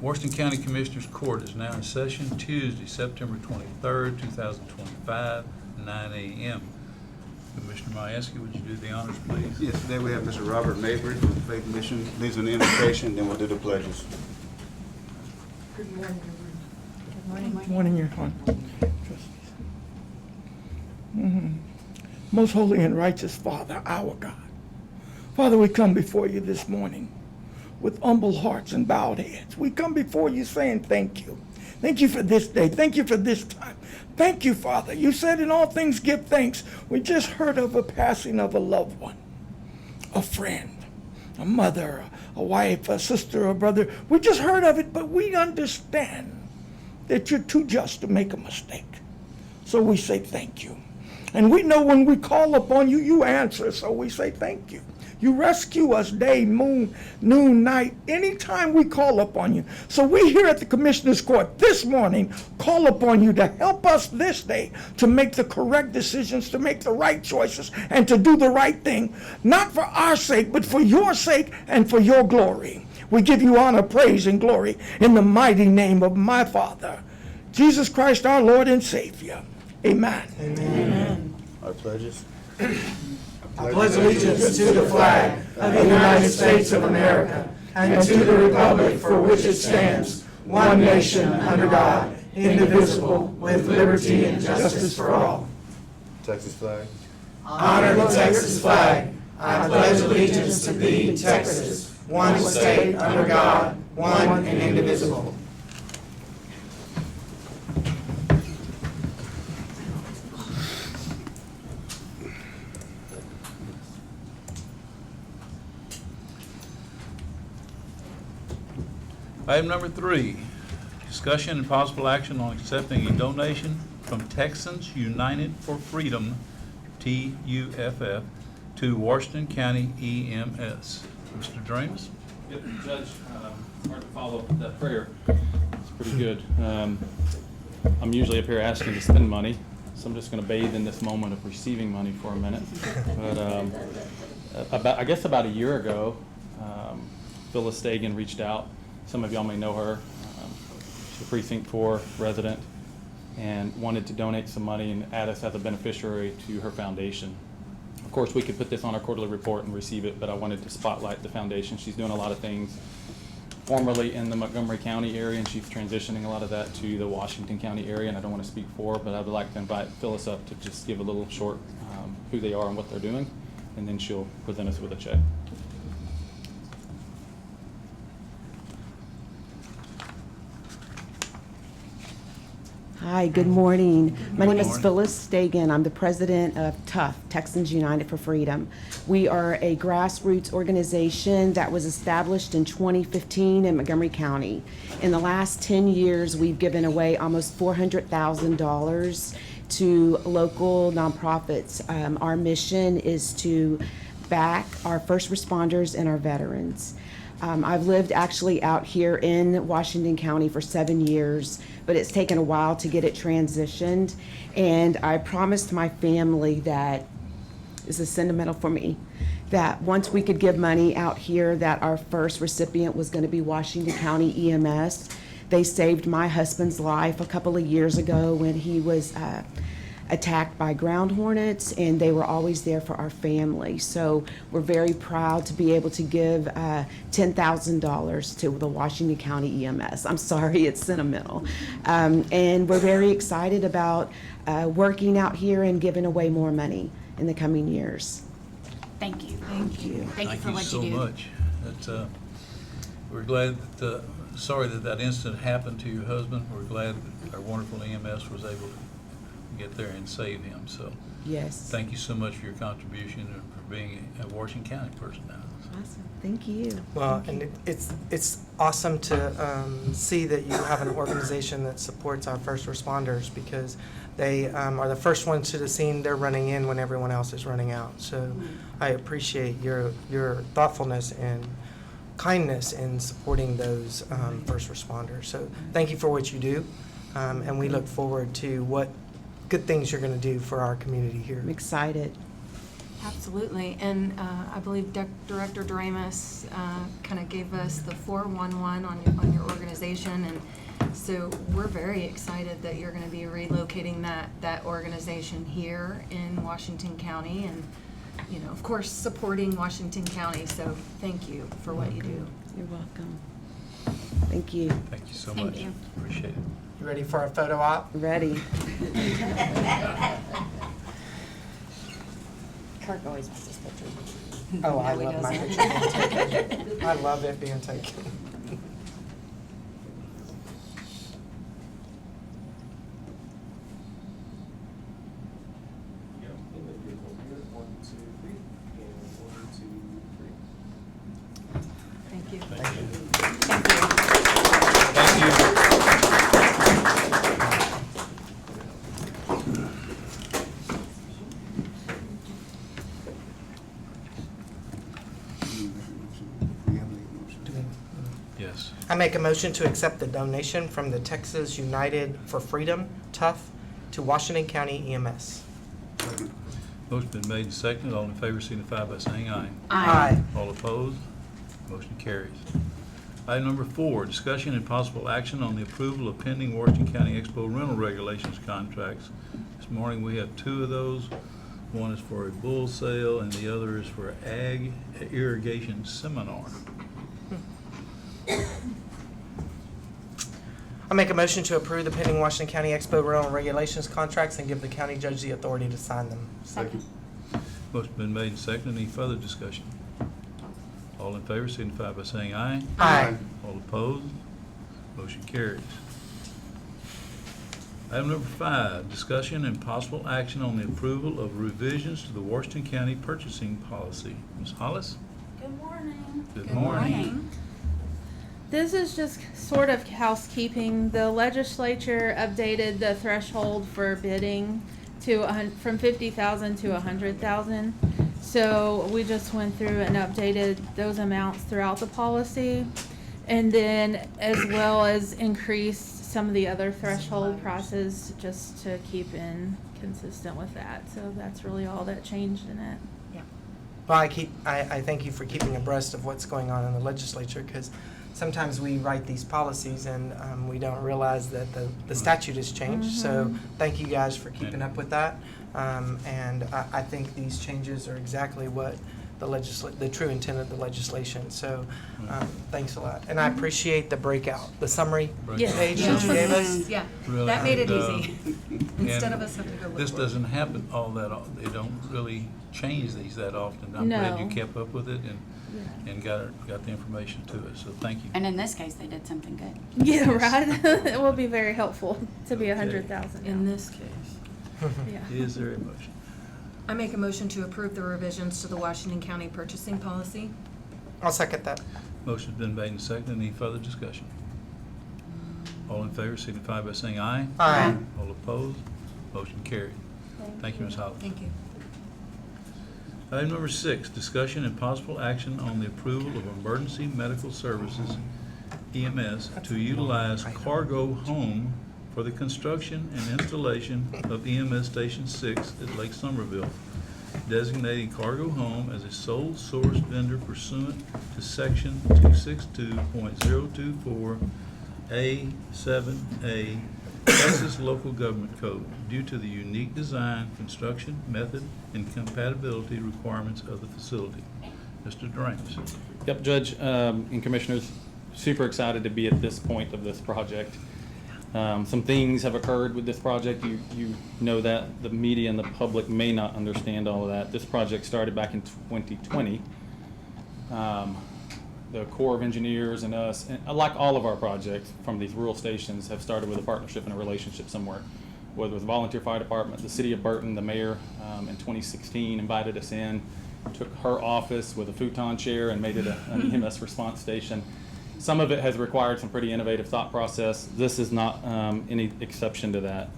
Washington County Commissioners Court is now in session Tuesday, September 23rd, 2025, 9 a.m. Commissioner Majewski, would you do the honors, please? Yes, today we have Mr. Robert Mabry from the Faith Mission, leads an invocation, then we'll do the pledges. Good morning, everyone. Good morning, Your Honor. Most holy and righteous Father, our God. Father, we come before you this morning with humble hearts and bowed heads. We come before you saying thank you. Thank you for this day. Thank you for this time. Thank you, Father. You said in all things give thanks. We just heard of a passing of a loved one, a friend, a mother, a wife, a sister, a brother. We just heard of it, but we understand that you're too just to make a mistake. So we say thank you. And we know when we call upon you, you answer, so we say thank you. You rescue us day, moon, noon, night, anytime we call upon you. So we here at the Commissioners Court this morning call upon you to help us this day to make the correct decisions, to make the right choices, and to do the right thing, not for our sake, but for your sake and for your glory. We give you honor, praise, and glory in the mighty name of my Father, Jesus Christ, our Lord and Savior. Amen. Amen. Our pledges. I pledge allegiance to the flag of the United States of America and to the republic for which it stands, one nation under God, indivisible, with liberty and justice for all. Texas flag. Honor the Texas flag. I pledge allegiance to thee, Texas, one state under God, one and indivisible. Item number 3, discussion and possible action on accepting a donation from Texans United for Freedom, TUFF, to Washington County EMS. Mr. Dramus? Yep, Judge, hard to follow that prayer. It's pretty good. I'm usually up here asking to spend money, so I'm just going to bathe in this moment of receiving money for a minute. But I guess about a year ago, Phyllis Stagan reached out. Some of y'all may know her. She's a Precinct 4 resident and wanted to donate some money and add us as a beneficiary to her foundation. Of course, we could put this on our quarterly report and receive it, but I wanted to spotlight the foundation. She's doing a lot of things formerly in the Montgomery County area, and she's transitioning a lot of that to the Washington County area, and I don't want to speak for her, but I would like to invite Phyllis up to just give a little short who they are and what they're doing, and then she'll present us with a check. Hi, good morning. My name is morning. Phyllis Stagan. I'm the president of TUF, Texans United for Freedom. We are a grassroots organization that was established in 2015 in Montgomery County. In the last 10 years, we've given away almost $400,000 to local nonprofits. Our mission is to back our first responders and our veterans. I've lived actually out here in Washington County for 7 years, but it's taken a while to get it transitioned. And I promised my family that, this is sentimental for me, that once we could give money out here, that our first recipient was going to be Washington County EMS. They saved my husband's life a couple of years ago when he was attacked by ground hornets, and they were always there for our family. So we're very proud to be able to give $10,000 to the Washington County EMS. I'm sorry, it's sentimental. And we're very excited about working out here and giving away more money in the coming years. Thank you. Thank you. Thank you for what so you do. much. That's, we're glad that, sorry that incident happened to your husband. We're glad that our wonderful EMS was able to get there and save him. So Yes. thank you so much for your contribution and for being a Washington County person now. Awesome. Thank you. Well, and it's awesome to see that you have an organization that supports our first responders, because they are the first ones to the scene. They're running in when everyone else is running out. So I appreciate your thoughtfulness and kindness in supporting those first responders. So thank you for what you do, and we look forward to what good things you're going to do for our community here. I'm excited. Absolutely, and I believe Director Doremus kind of gave us the 411 on your organization, and so we're very excited that you're going to be relocating that organization here in Washington County, and of course, supporting Washington County. So thank you for what you do. You're welcome. Thank you. Thank you so Thank much. you. Appreciate it. You ready for a photo op? Ready. Kirk always wants this picture. Oh, I No, he love my doesn't. picture being taken. I love it being taken. Thank you. Thank you. Thank you. Thank you. Yes. I make a motion to accept the donation from the Texas United for Freedom, TUF, to Washington County EMS. Motion been made and seconded. All in favor signify by saying aye. Aye. All opposed? Motion carries. Item number 4, discussion and possible action on the approval of pending Washington County Expo rental regulations contracts. This morning, we have 2 of those. One is for a bull sale and the other is for ag irrigation seminar. I make a motion to approve the pending Washington County Expo rental regulations contracts and give the county judge the authority to sign them. Second. Motion been made and seconded. Any further discussion? All in favor signify by saying aye. Aye. All opposed? Motion carries. Item number 5, discussion and possible action on the approval of revisions to the Washington County purchasing policy. Ms. Hollis? Good morning. Good Good morning. morning. This is just sort of housekeeping. The legislature updated the threshold for bidding to from 50,000 to 100,000. So we just went through and updated those amounts throughout the policy, and then as well as increased some of the other threshold prices just to keep in consistent with that. So that's really all that changed in it. Well, I thank you for keeping abreast of what's going on in the legislature, because sometimes we write these policies and we don't realize that the statute has changed. So thank you guys for keeping up with that. And I think these changes are exactly what the true intent of the legislation. So thanks a lot. And I appreciate the breakout, the summary Yes. page that you gave us. Yeah, Really, that made it and, easy. Instead and of us having to go look This for it. doesn't happen all that often. They don't really change these that often. I'm glad you No. kept up with it and got the information to us, so thank you. And in this case, they did something good. Yeah, right. It will be very helpful to be 100,000. In this case. Yeah. Is there a motion? I make a motion to approve the revisions to the Washington County purchasing policy. I'll second that. Motion's been made and seconded. Any further discussion? All in favor signify by saying aye. Aye. All opposed? Motion carried. Thank you, Ms. Hollis. Thank you. Item number 6, discussion and possible action on the approval of emergency medical services, EMS, to utilize Cargo Home for the construction and installation of EMS Station 6 at Lake Somerville, designating Cargo Home as a sole source vendor pursuant to Section 262.024A7A Texas Local Government Code due to the unique design, construction, method, and compatibility requirements of the facility. Mr. Doremus. Yep, Judge and Commissioners, super excited to be at this point of this project. Some things have occurred with this project. You know that. The media and the public may not understand all of that. This project started back in 2020. The Corps of Engineers and us, and like all of our projects from these rural stations, have started with a partnership and a relationship somewhere, whether it was the Volunteer Fire Department, the City of Burton, the mayor in 2016 invited us in, took her office with a futon chair and made it an EMS response station. Some of it has required some pretty innovative thought process. This is not any exception to that.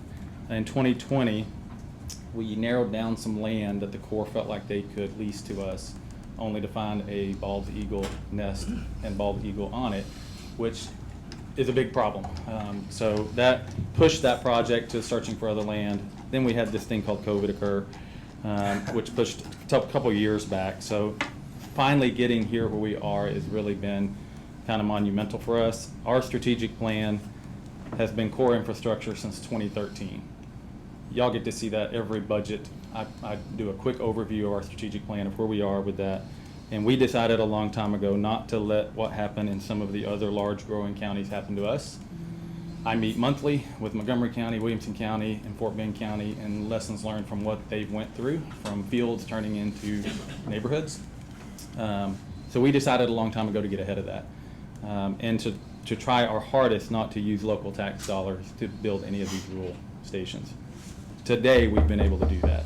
In 2020, we narrowed down some land that the Corps felt like they could lease to us, only to find a bald eagle nest and bald eagle on it, which is a big problem. So that pushed that project to searching for other land. Then we had this thing called COVID occur. which pushed a couple years back. So finally getting here where we are has really been kind of monumental for us. Our strategic plan has been core infrastructure since 2013. Y'all get to see that every budget. I do a quick overview of our strategic plan of where we are with that. And we decided a long time ago not to let what happened in some of the other large growing counties happen to us. I meet monthly with Montgomery County, Williamson County, and Fort Bend County, and lessons learned from what they went through, from fields turning into neighborhoods. So we decided a long time ago to get ahead of that, and to try our hardest not to use local tax dollars to build any of these rural stations. Today, we've been able to do that.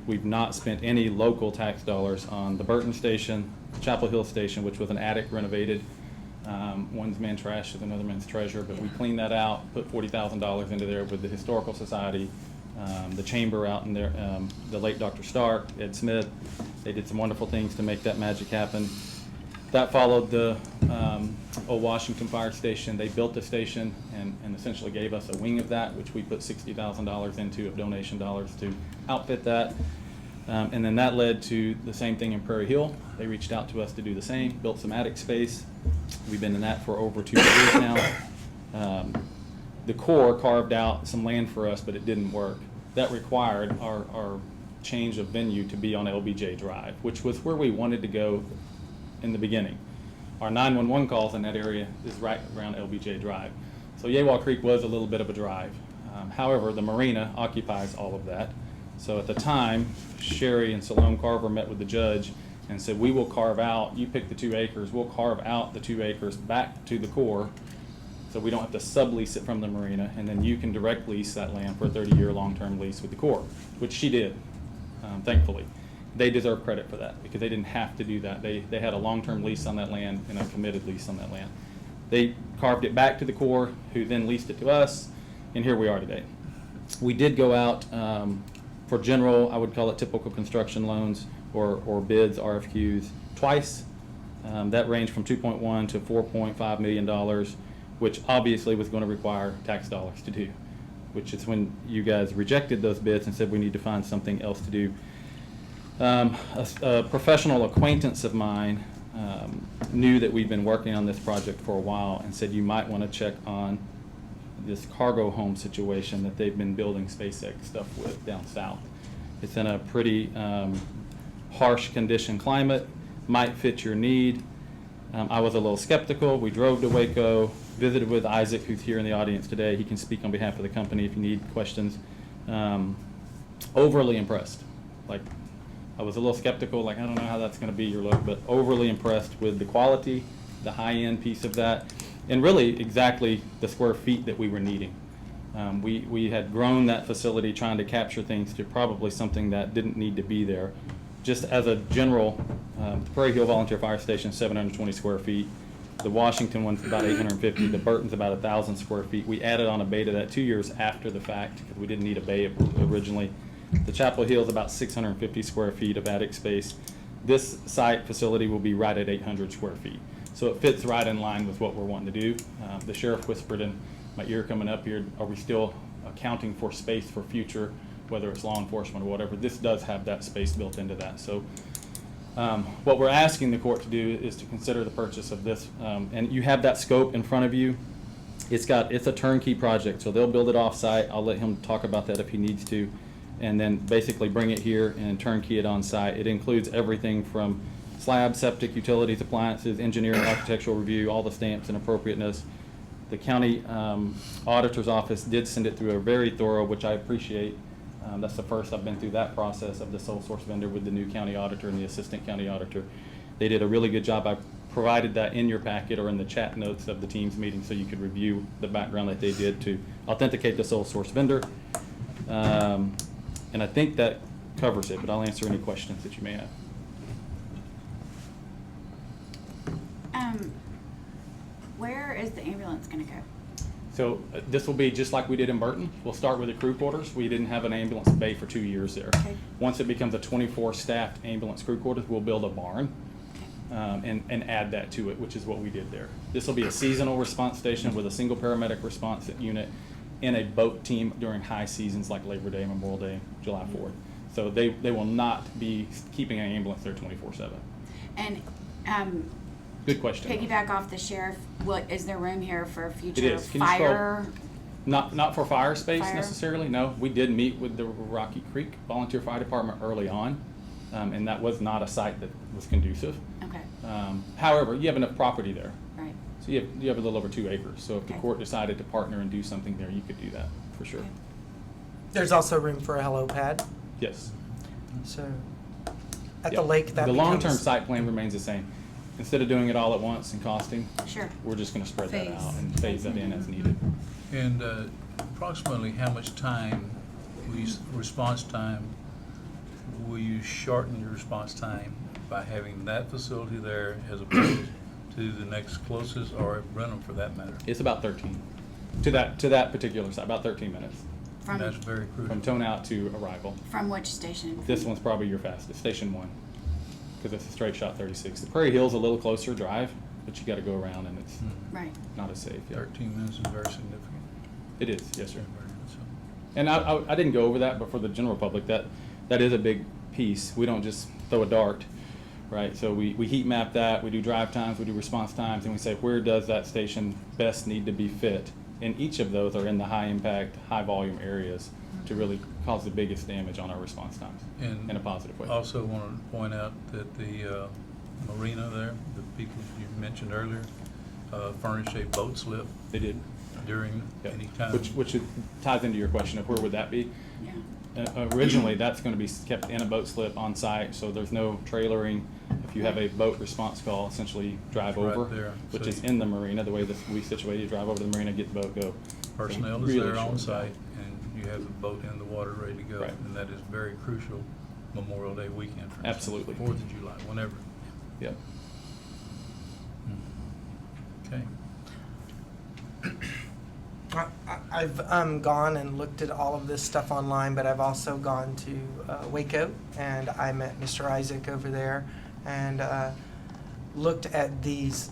We've not spent any local tax dollars on the Burton Station, Chapel Hill Station, which was an attic renovated. One's man's trash is another man's treasure, but we cleaned that out, put $40,000 into there with the Historical Society, the chamber out in there, the late Dr. Stark, Ed Smith. They did some wonderful things to make that magic happen. That followed the old Washington Fire Station. They built the station and essentially gave us a wing of that, which we put $60,000 into of donation dollars to outfit that. And then that led to the same thing in Prairie Hill. They reached out to us to do the same, built some attic space. We've been in that for over 2 years now. The Corps carved out some land for us, but it didn't work. That required our change of venue to be on LBJ Drive, which was where we wanted to go in the beginning. Our 911 calls in that area is right around LBJ Drive. So Yaywall Creek was a little bit of a drive. However, the marina occupies all of that. So at the time, Sherry and Salome Carver met with the judge and said, we will carve out, you pick the 2 acres, we'll carve out the 2 acres back to the Corps so we don't have to sublease it from the marina, and then you can direct lease that land for a 30-year long-term lease with the Corps, which she did, thankfully. They deserve credit for that because they didn't have to do that. They had a long-term lease on that land and a committed lease on that land. They carved it back to the Corps, who then leased it to us, and here we are today. We did go out for general, I would call it typical construction loans or bids, RFQs, twice. That ranged from $2.1 to $4.5 million, which obviously was going to require tax dollars to do, which is when you guys rejected those bids and said we need to find something else to do. A professional acquaintance of mine knew that we'd been working on this project for a while and said you might want to check on this cargo home situation that they've been building SpaceX stuff with down south. It's in a pretty harsh condition climate, might fit your need. I was a little skeptical. We drove to Waco, visited with Isaac, who's here in the audience today. He can speak on behalf of the company if you need questions. Overly impressed. Like, I was a little skeptical, like, I don't know how that's going to be your look, but overly impressed with the quality, the high-end piece of that, and really exactly the square feet that we were needing. We had grown that facility trying to capture things to probably something that didn't need to be there. Just as a general, the Prairie Hill Volunteer Fire Station is 720 square feet. The Washington one's about 850. The Burton's about 1,000 square feet. We added on a bay to that 2 years after the fact because we didn't need a bay originally. The Chapel Hill is about 650 square feet of attic space. This site facility will be right at 800 square feet. So it fits right in line with what we're wanting to do. The sheriff whispered in my ear coming up here, are we still accounting for space for future, whether it's law enforcement or whatever? This does have that space built into that. So what we're asking the court to do is to consider the purchase of this. And you have that scope in front of you. It's a turnkey project, so they'll build it off-site. I'll let him talk about that if he needs to. And then basically bring it here and turnkey it on site. It includes everything from slab, septic, utilities, appliances, engineering, architectural review, all the stamps and appropriateness. The county auditor's office did send it through a very thorough, which I appreciate. That's the first I've been through that process of the sole source vendor with the new county auditor and the assistant county auditor. They did a really good job. I provided that in your packet or in the chat notes of the team's meeting so you could review the background that they did to authenticate the sole source vendor. And I think that covers it, but I'll answer any questions that you may have. Where is the ambulance gonna go? So this will be just like we did in Burton. We'll start with the crew quarters. We didn't have an ambulance bay for 2 years there. Okay. Once it becomes a 24 staffed ambulance crew quarters, we'll build a barn and add that to it, which is what we did there. This will be a seasonal response station with a single paramedic response unit and a boat team during high seasons like Labor Day, Memorial Day, July 4th. So they will not be keeping an ambulance there 24/7. And Good question. piggyback off the sheriff, is there room here for future is. Can you scroll? fire? Not for fire space Fire? necessarily, no. We did meet with the Rocky Creek Volunteer Fire Department early on, and that was not a site that was conducive. Okay, However, you have enough property there. right. So you have a little over 2 acres. So if the Okay. court decided to partner and do something there, you could do that, for sure. Okay. There's also room for a helipad, Yes. so at Yeah. the lake that The long-term becomes- site plan remains the same. Instead of doing it all at once and costing, Sure. we're just gonna spread that Phase. out and phase that in as needed. And approximately how much time, response time, will you shorten your response time by having that facility there as opposed to the next closest, or Brenham for that matter? It's about 13. To that particular site, about 13 minutes. And that's From, very crucial. From tone out to arrival. from which station? This one's probably your fastest, Station 1, because it's a straight shot 36. The Prairie Hill's a little closer drive, but you gotta go around and it's Right. not as safe. Yeah. 13 minutes is very significant. It is, yes, sir. Very much so. And I didn't go over that, but for the general public, that is a big piece. We don't just throw a dart, right? So we heat map that, we do drive times, we do response times, and we say, where does that station best need to be fit? And each of those are in the high impact, high volume areas to really cause the biggest damage on our response times in a positive way. Also want to point out that the marina there, the people you mentioned earlier, furnished a boat slip They did. during Yeah. any time. Which ties into your question of where would that be? Yeah. Originally, that's going to be kept in a boat slip on site, so there's no trailering. If you have a boat response call, essentially drive Right over, there. which So is you- in the marina, the way that we situated, drive over to the marina, get the boat, go. Personnel So is really there on short. site, and you have the boat in the water ready to go. Right. And that is very crucial Memorial Day weekend, for instance. Absolutely. 4th of July, whenever. Yep. Okay. I've gone and looked at all of this stuff online, but I've also gone to Waco, and I met Mr. Isaac over there, and looked at these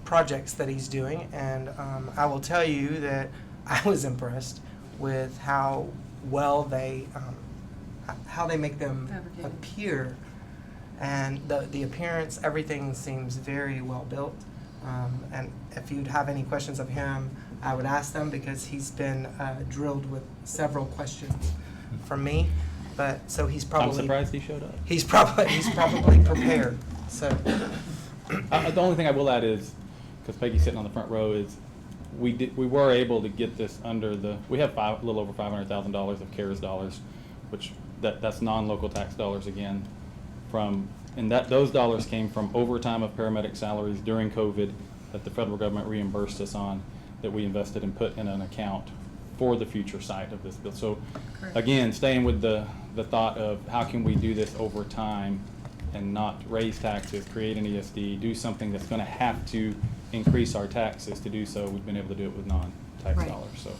projects that he's doing, and I will tell you that I was impressed with how well they make them Fabricated. appear, and the appearance, everything seems very well built. And if you'd have any questions of him, I would ask them, because he's been drilled with several questions from me. But so he's I'm probably surprised he showed up. he's probably prepared. So The only thing I will add is, because Peggy's sitting on the front row, is we were able to get this under we have a little over $500,000 of CARES dollars, which that's non-local tax dollars again, and those dollars came from overtime of paramedic salaries during COVID that the federal government reimbursed us on, that we invested and put in an account for the future site of this bill. So Correct. again, staying with the thought of how can we do this over time and not raise taxes, create an ESD, do something that's going to have to increase our taxes to do so. We've been able to do it with non-tax Right. dollars. So,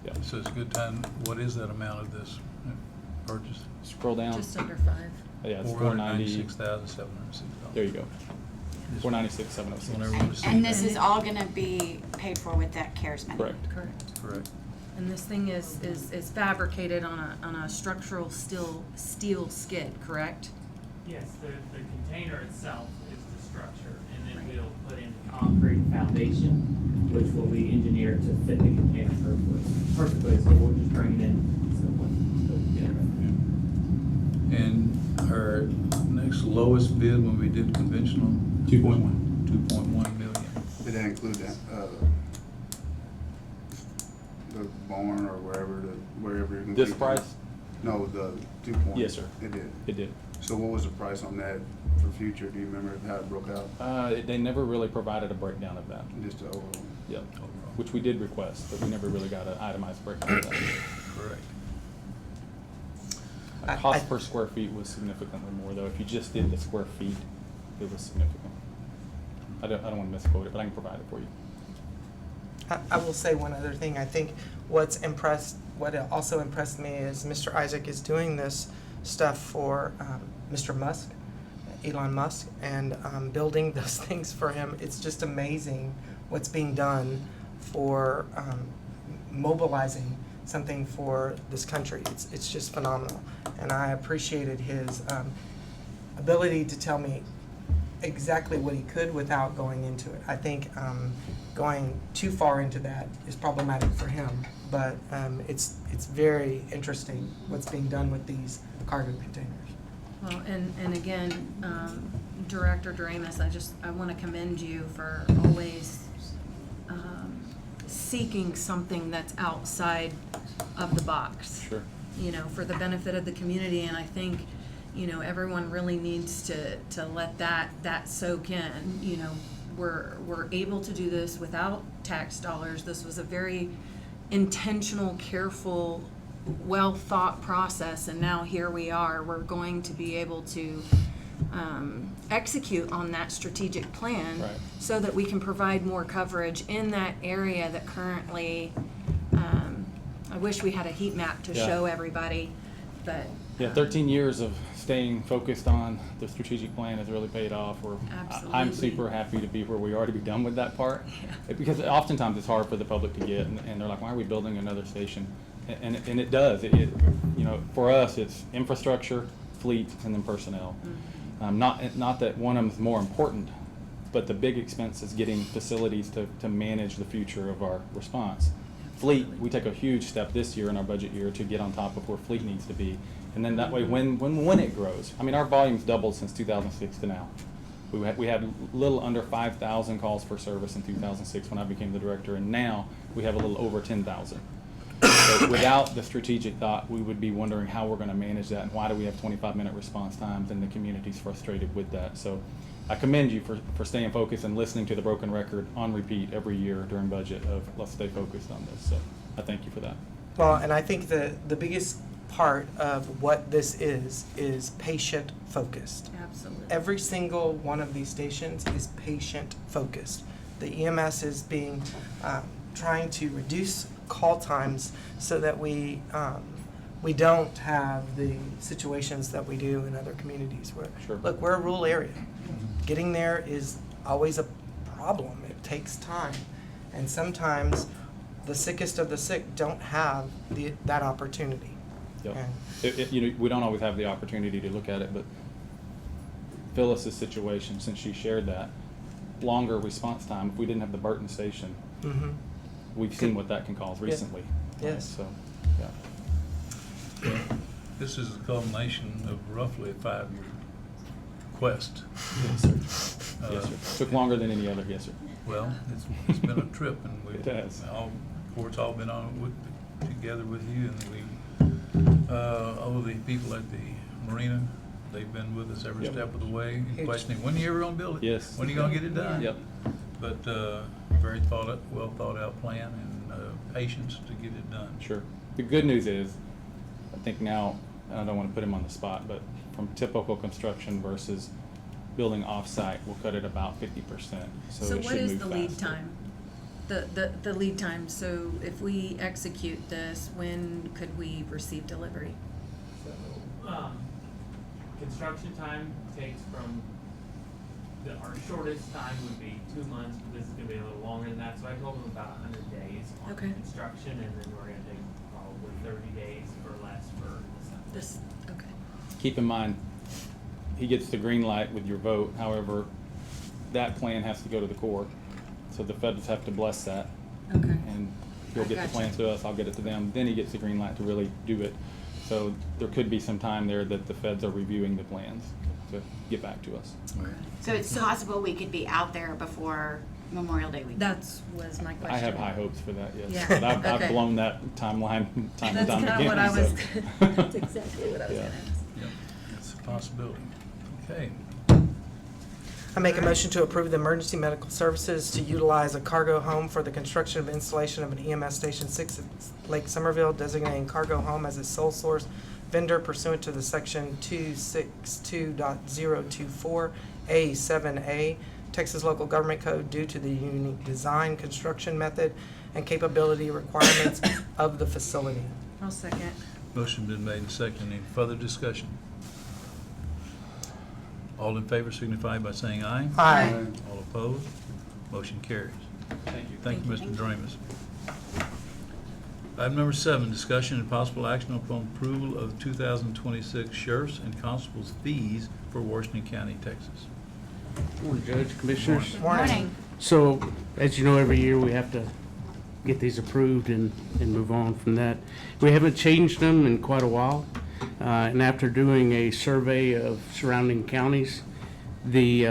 yeah. So it's a good time, what is that amount of this purchase? Scroll down. Just under 5. Yeah, it's 490. $496,706. There you go. 496,706. Whenever we And receive this that. is all gonna be paid for with that CARES money? Correct. Correct. Correct. And this thing is fabricated on a structural steel skid, correct? Yes, the container itself is the structure, and then we'll put in the concrete foundation, which will be engineered to fit the container perfectly, so we'll just bring it in simply. And our next lowest bid when we did conventional? 2.1. 2.1 million. Did that include that, the barn or wherever you're gonna? This keep it? price? No, the 2 point. Yes, sir. It did. It did. So what was the price on that for future? Do you remember how it broke out? They never really provided a breakdown of that. Just the overall? Yep. Which we did request, but we never really got an itemized breakdown of that. Correct. Cost per square feet was significantly more, though. If you just did the square feet, it was significant. I don't want to misquote it, but I can provide it for you. I will say one other thing. I think what also impressed me is Mr. Isaac is doing this stuff for Mr. Musk, Elon Musk, and building those things for him. It's just amazing what's being done for mobilizing something for this country. It's just phenomenal. And I appreciated his ability to tell me exactly what he could without going into it. I think going too far into that is problematic for him, but it's very interesting what's being done with these cargo containers. Well, and again, Director Doremus, I want to commend you for always seeking something that's outside of the box. Sure. You know, for the benefit of the community, and I think, you know, everyone really needs to let that soak in. You know, we're able to do this without tax dollars. This was a very intentional, careful, well thought process, and now here we are. We're going to be able to execute on that strategic plan, Right. so that we can provide more coverage in that area that currently, I wish we had a heat map to Yeah. show everybody, but. Yeah, 13 years of staying focused on the strategic plan has really paid off. I'm Absolutely. super happy to be where we are, to be done with that part. Because oftentimes it's hard for the public to get, and they're like, why are we building another station? And it does. You know, for us, it's infrastructure, fleet, and then personnel. Not that one of them is more important, but the big expense is getting facilities to manage the future of our response. Fleet, we take a huge step this year in our budget year to get on top of where fleet needs to be. And then that way, when it grows, I mean, our volume's doubled since 2006 to now. We had a little under 5,000 calls for service in 2006 when I became the director, and now we have a little over 10,000. So without the strategic thought, we would be wondering how we're going to manage that, and why do we have 25-minute response times, and the community's frustrated with that. So I commend you for staying focused and listening to the broken record on repeat every year during budget of let's stay focused on this. So I thank you for that. Well, and I think the biggest part of what this is patient focused. Absolutely. Every single one of these stations is patient focused. The EMS is being trying to reduce call times so that we don't have the situations that we do in other communities where, Sure. look, we're a rural area. Getting there is always a problem. It takes time. And sometimes the sickest of the sick don't have that opportunity. Yep. And- You know, we don't always have the opportunity to look at it, but Phyllis's situation, since she shared that, longer response time, if we didn't have the Burton station, Mhm. we've seen what that can cause Yeah. recently. Yes. So, yeah. This is a culmination of roughly a 5-year quest. Yes, sir. Yes, sir. Took longer than any other, yes, sir. Well, it's been a trip, and It has. Court's all been on it together with you, and all the people at the marina, they've been with us every Yep. step of the way, Huge. questioning, when are you ever gonna build it? Yes. When are you gonna get it done? Yep. But, very well thought out plan, and, patience to get it done. Sure. The good news is, I think now, I don't want to put him on the spot, but from typical construction versus building off-site, we'll cut it about 50%. So So it what should is move the lead faster. time? The lead time, so if we execute this, when could we receive delivery? So, construction time takes from, our shortest time would be 2 months, but this is gonna be a little longer than that, so I told them about 100 days on Okay. construction, and then we're gonna take probably 30 days or less for assembly. This, okay. Keep in mind, he gets the green light with your vote, however, that plan has to go to the Corps. So the feds have to bless that, Okay. and he'll I get the gotcha. plans to us, I'll get it to them, then he gets the green light to really do it. So there could be some time there that the feds are reviewing the plans to get back to us. So it's possible we could be out there before Memorial Day weekend. Was my question. I have high hopes for that, yes. Yeah, But I've okay. blown that timeline time and That's time kind again. of what I was, so. that's exactly what I was Yeah. gonna ask. Yep, it's a possibility. Okay. I make a motion to approve the emergency medical services to utilize a cargo home for the construction of installation of an EMS Station 6 at Lake Somerville, designating cargo home as a sole source vendor pursuant to the section 262.024A7A Texas Local Government Code due to the unique design, construction method, and capability requirements of the facility. I'll second. Motion been made and seconded. Any further discussion? All in favor signify by saying aye. Aye. All opposed? Motion carries. Thank you. Thank you, Mr. Thank you. Dramus. Item number 7, discussion and possible action upon approval of 2026 sheriff's and constables' fees for Washington County, Texas. Morning, Judge, Commissioners. Morning. So, as you know, every year we have to get these approved and move on from that. We haven't changed them in quite a while. And after doing a survey of surrounding counties, the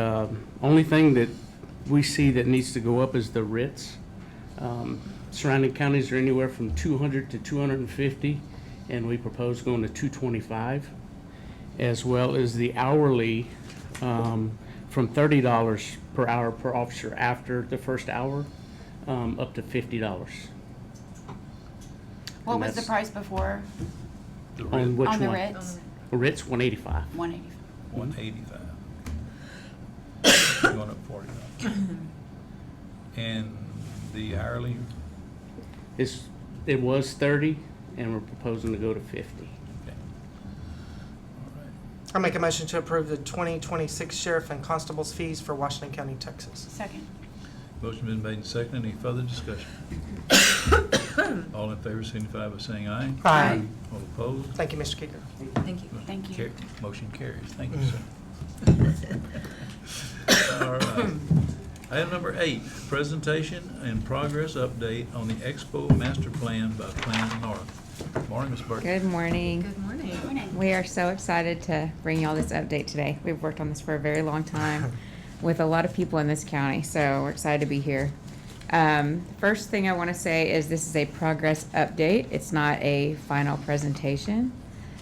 only thing that we see that needs to go up is the writs. Surrounding counties are anywhere from 200 to 250, and we propose going to 225, as well as the hourly from $30 per hour per officer after the first hour, up to $50. What And was the that's- price before On which on the one? Ritz? Ritz, 185. 185. 185. Going up $40. And the hourly, It was 30, and we're proposing to go to 50. okay. All right. I'll make a motion to approve the 2026 sheriff and constable's fees for Washington County, Texas. Second. Motion been made and seconded. Any further discussion? All in favor signify by saying aye. Aye. All opposed? Thank you, Mr. Keeger. Thank you. Thank you. Motion carries. Thank you, sir. All right. Item number 8, presentation and progress update on the Expo Master Plan by Plan North. Morning, Ms. Burke. Good morning. Good morning. Morning. We are so excited to bring you all this update today. We've worked on this for a very long time with a lot of people in this county, so we're excited to be here. First thing I want to say is this is a progress update. It's not a final presentation.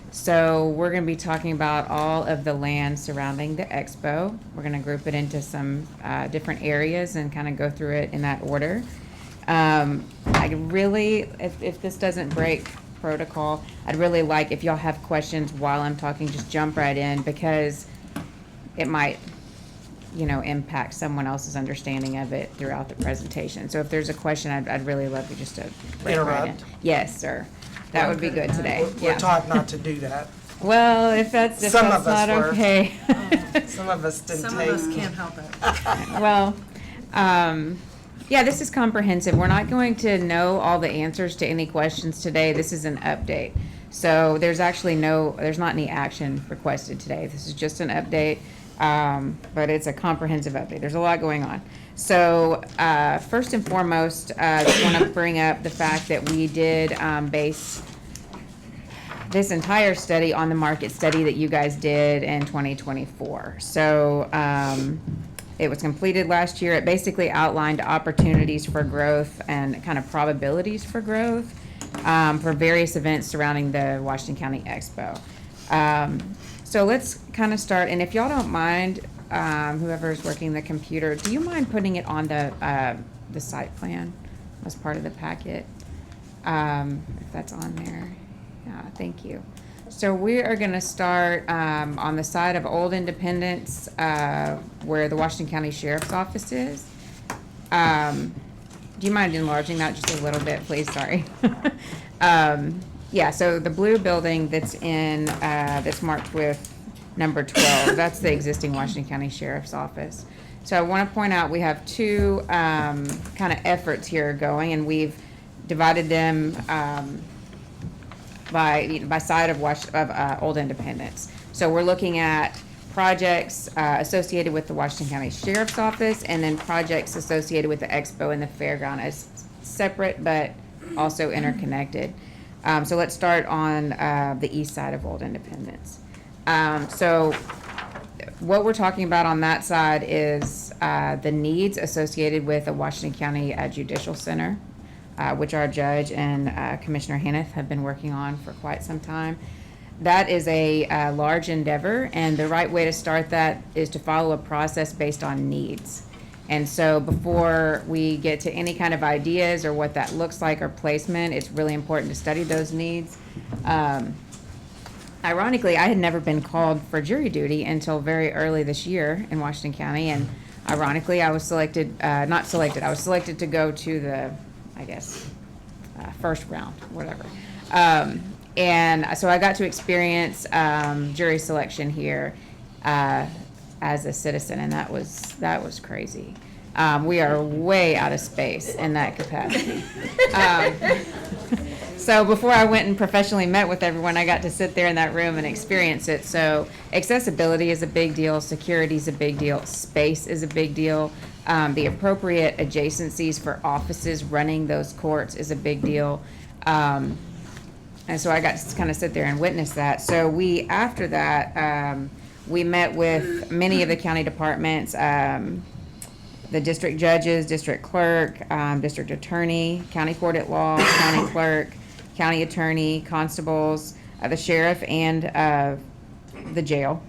So we're going to be talking about all of the land surrounding the expo. We're going to group it into some different areas and kind of go through it in that order. I really, if this doesn't break protocol, I'd really like if y'all have questions while I'm talking, just jump right in because it might, impact someone else's understanding of it throughout the presentation. So if there's a question, I'd really love you just to break right in. Interrupt. Yes, sir. That would be good today. We're Yeah. taught not to do that. Well, if that's Some of us not were. okay. Some of us didn't Some take. of us can't help it. Well, yeah, this is comprehensive. We're not going to know all the answers to any questions today. This is an update. So there's not any action requested today. This is just an update, but it's a comprehensive update. There's a lot going on. So first and foremost, I just want to bring up the fact that we did base this entire study on the market study that you guys did in 2024. So it was completed last year. It basically outlined opportunities for growth and kind of probabilities for growth for various events surrounding the Washington County Expo. So let's kind of start, and if y'all don't mind, whoever's working the computer, do you mind putting it on the site plan as part of the packet? If that's on there. Yeah, thank you. So we are going to start on the side of Old Independence, where the Washington County Sheriff's Office is. Do you mind enlarging that just a little bit, please? Sorry. Yeah, so the blue building that's marked with number 12, that's the existing Washington County Sheriff's Office. So I want to point out we have two kind of efforts here going, and we've divided them by side of Old Independence. So we're looking at projects associated with the Washington County Sheriff's Office, and then projects associated with the Expo and the fairground as separate but also interconnected. So let's start on the east side of Old Independence. So what we're talking about on that side is the needs associated with the Washington County Judicial Center, which our judge and Commissioner Hanneth have been working on for quite some time. That is a large endeavor, and the right way to start that is to follow a process based on needs. And so before we get to any kind of ideas or what that looks like or placement, it's really important to study those needs. Ironically, I had never been called for jury duty until very early this year in Washington County, and ironically, I was selected to go to the, first round, whatever. And so I got to experience jury selection here as a citizen, and that was crazy. We are way out of space in that capacity. So before I went and professionally met with everyone, I got to sit there in that room and experience it. So accessibility is a big deal, security is a big deal, space is a big deal. The appropriate adjacencies for offices running those courts is a big deal. And so I got to kind of sit there and witness that. So after that, we met with many of the county departments, the district judges, district clerk, district attorney, county court at law, county clerk, county attorney, constables, the sheriff, and the jail,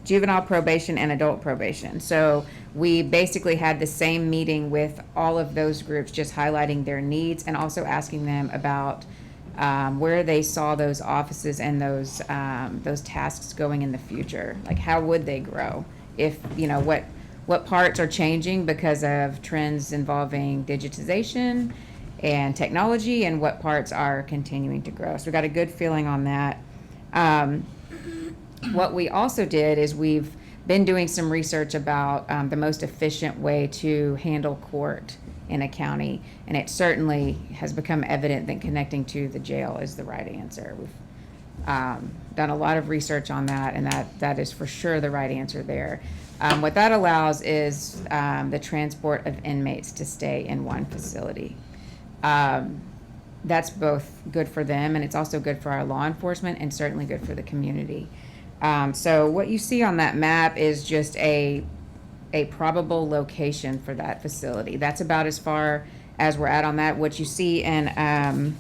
juvenile probation, and adult probation. So we basically had the same meeting with all of those groups, just highlighting their needs and also asking them about where they saw those offices and those tasks going in the future. Like, how would they grow if, what parts are changing because of trends involving digitization and technology, and what parts are continuing to grow. So we got a good feeling on that. What we also did is we've been doing some research about the most efficient way to handle court in a county, and it certainly has become evident that connecting to the jail is the right answer. We've done a lot of research on that, and that is for sure the right answer there. What that allows is the transport of inmates to stay in one facility. That's both good for them, and it's also good for our law enforcement, and certainly good for the community. So what you see on that map is just a probable location for that facility. That's about as far as we're at on that. What you see in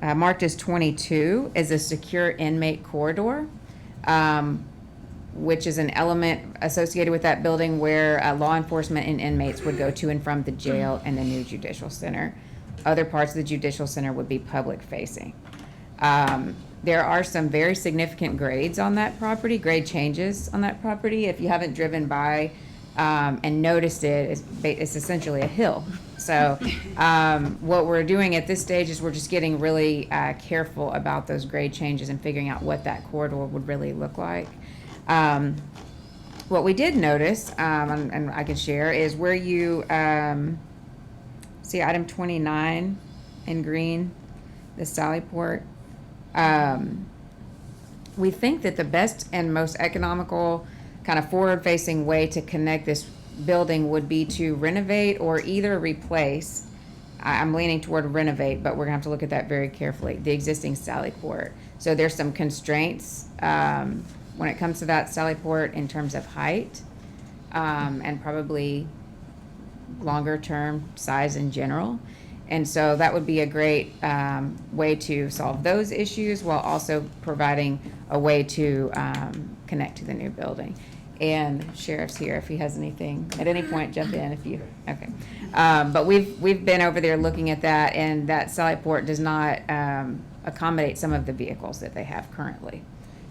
marked as 22 is a secure inmate corridor, which is an element associated with that building where law enforcement and inmates would go to and from the jail and the new judicial center. Other parts of the judicial center would be public facing. There are some very significant grades on that property, grade changes on that property. If you haven't driven by and noticed it, it's essentially a hill. So what we're doing at this stage is we're just getting really careful about those grade changes and figuring out what that corridor would really look like. What we did notice, and I can share, is where you see item 29 in green, the Sallyport. We think that the best and most economical kind of forward-facing way to connect this building would be to renovate or either replace, I'm leaning toward renovate, but we're gonna have to look at that very carefully, the existing Sallyport. So there's some constraints when it comes to that Sallyport in terms of height and probably longer-term size in general. And so that would be a great way to solve those issues while also providing a way to connect to the new building. And Sheriff's here if he has anything. At any point, jump in if you, okay. But we've been over there looking at that, and that Sallyport does not accommodate some of the vehicles that they have currently.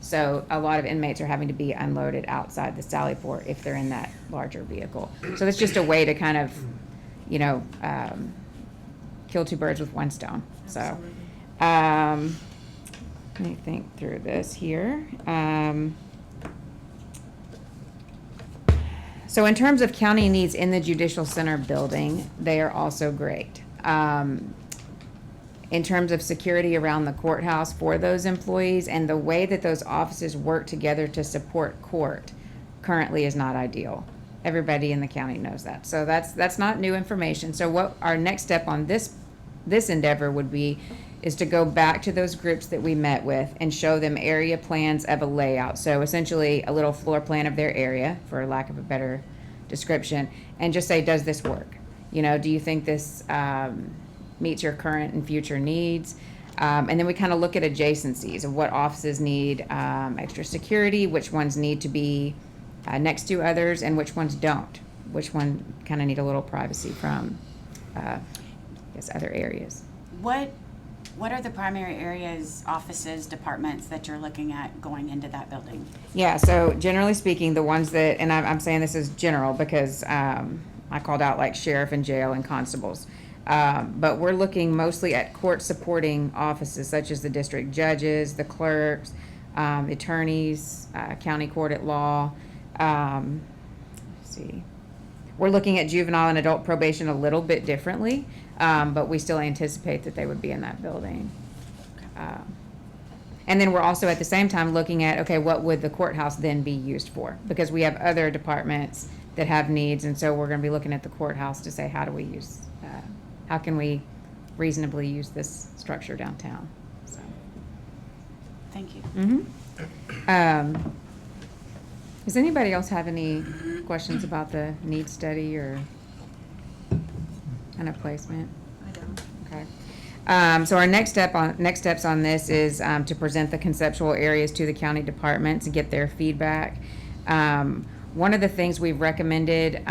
So a lot of inmates are having to be unloaded outside the Sallyport if they're in that larger vehicle. So that's just a way to kind of, kill two birds with one stone. So, let me think through this here. So in terms of county needs in the Judicial Center building, they are also great. In terms of security around the courthouse for those employees and the way that those offices work together to support court currently is not ideal. Everybody in the county knows that. So that's not new information. So what our next step on this endeavor would be is to go back to those groups that we met with and show them area plans of a layout. So essentially a little floor plan of their area, for lack of a better description, and just say, does this work? Do you think this meets your current and future needs? And then we kind of look at adjacencies of what offices need extra security, which ones need to be next to others, and which ones don't. Which one kind of need a little privacy from other areas. What are the primary areas, offices, departments that you're looking at going into that building? Yeah, so generally speaking, the ones that, and I'm saying this is general because I called out like sheriff and jail and constables. But we're looking mostly at court supporting offices such as the district judges, the clerks, attorneys, county court at law. Let's see. We're looking at juvenile and adult probation a little bit differently. But we still anticipate that they would be in that building. And then we're also at the same time looking at, okay, what would the courthouse then be used for? Because we have other departments that have needs, and so we're gonna be looking at the courthouse to say, how do we use, how can we reasonably use this structure downtown? So. Thank you. Does anybody else have any questions about the need study or kind of placement? I don't. Okay. So our next steps on this is to present the conceptual areas to the county departments and get their feedback. One of the things we've recommended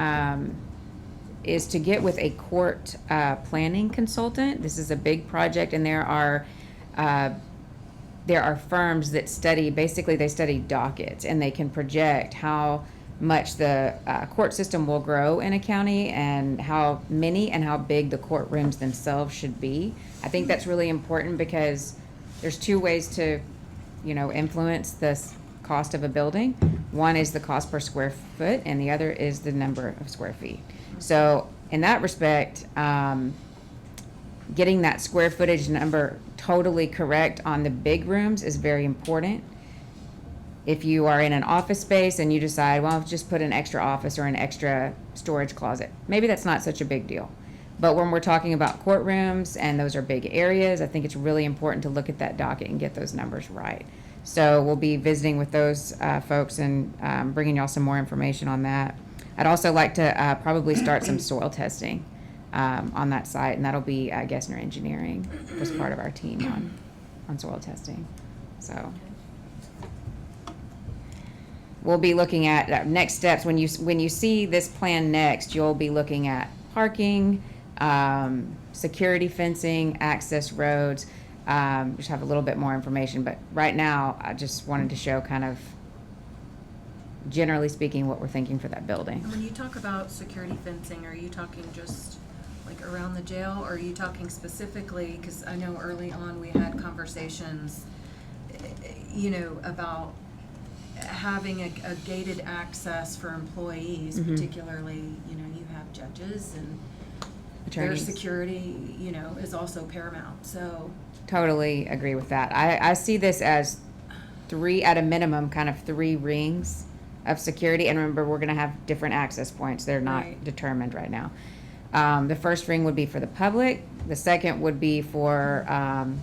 is to get with a court planning consultant. This is a big project, and there are firms that study, basically they study dockets, and they can project how much the court system will grow in a county and how many and how big the courtrooms themselves should be. I think that's really important because there's two ways to, influence the cost of a building. One is the cost per square foot, and the other is the number of square feet. So in that respect, getting that square footage number totally correct on the big rooms is very important. If you are in an office space and you decide, well, I'll just put an extra office or an extra storage closet, maybe that's not such a big deal. But when we're talking about courtrooms and those are big areas, I think it's really important to look at that docket and get those numbers right. So we'll be visiting with those folks and bringing y'all some more information on that. I'd also like to probably start some soil testing on that site, and that'll be Gessner Engineering as part of our team on soil testing. So we'll be looking at next steps. When you see this plan next, you'll be looking at parking, security fencing, access roads. Just have a little bit more information, but right now I just wanted to show kind of generally speaking what we're thinking for that building. And when you talk about security fencing, are you talking just like around the jail, or are you talking specifically, because I know early on we had conversations, about having a gated access for employees, particularly, you have judges and their Attorneys. security, is also paramount, so. Totally agree with that. I see this as at a minimum, kind of 3 rings of security. And remember, we're going to have different access points. They're not Right. determined right now. The first ring would be for the public. The second would be for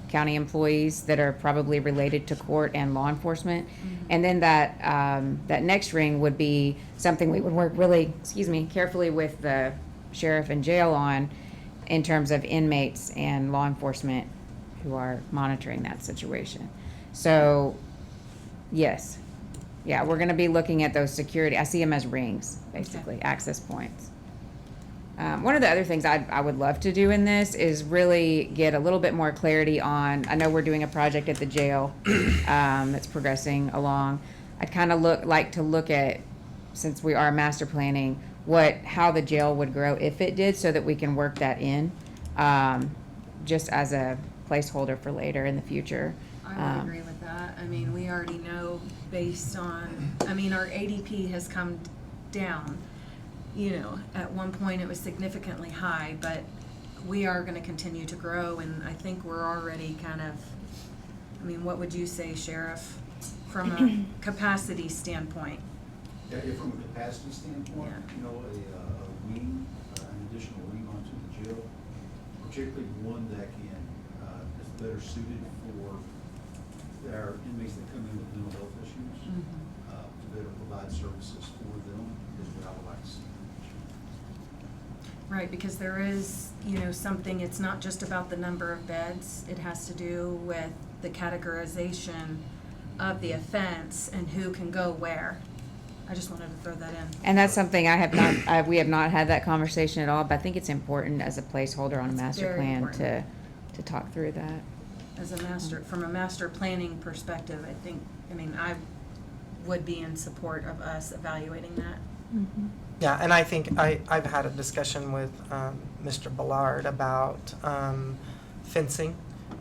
county employees that are probably related to court and law enforcement. And then that next ring would be something we would work really, carefully with the sheriff and jail on in terms of inmates and law enforcement who are monitoring that situation. So, yes. Yeah, we're gonna be looking at those security, I see them as rings, basically, access points. One of the other things I would love to do in this is really get a little bit more clarity on, I know we're doing a project at the jail that's progressing along. I'd kind of like to look at, since we are master planning, how the jail would grow if it did, so that we can work that in, just as a placeholder for later in the future. I would agree with that. I mean, we already know based on, our ADP has come down. At one point it was significantly high, but we are gonna continue to grow, and I think we're already kind of, what would you say, Sheriff, from a capacity standpoint? Yeah, from a capacity standpoint, Yeah. a wing, an additional wing onto the jail, particularly one that is better suited for our inmates that come in with mental health issues, to better provide services for them, is what I would like to see. Right, because there is, something, it's not just about the number of beds, it has to do with the categorization of the offense and who can go where. I just wanted to throw that in. And that's something we have not had that conversation at all, but I think it's important as a placeholder on a It's master very plan important. to talk through that. As a from a master planning perspective, I think, I would be in support of us evaluating that. Yeah, and I think I've had a discussion with Mr. Ballard about fencing,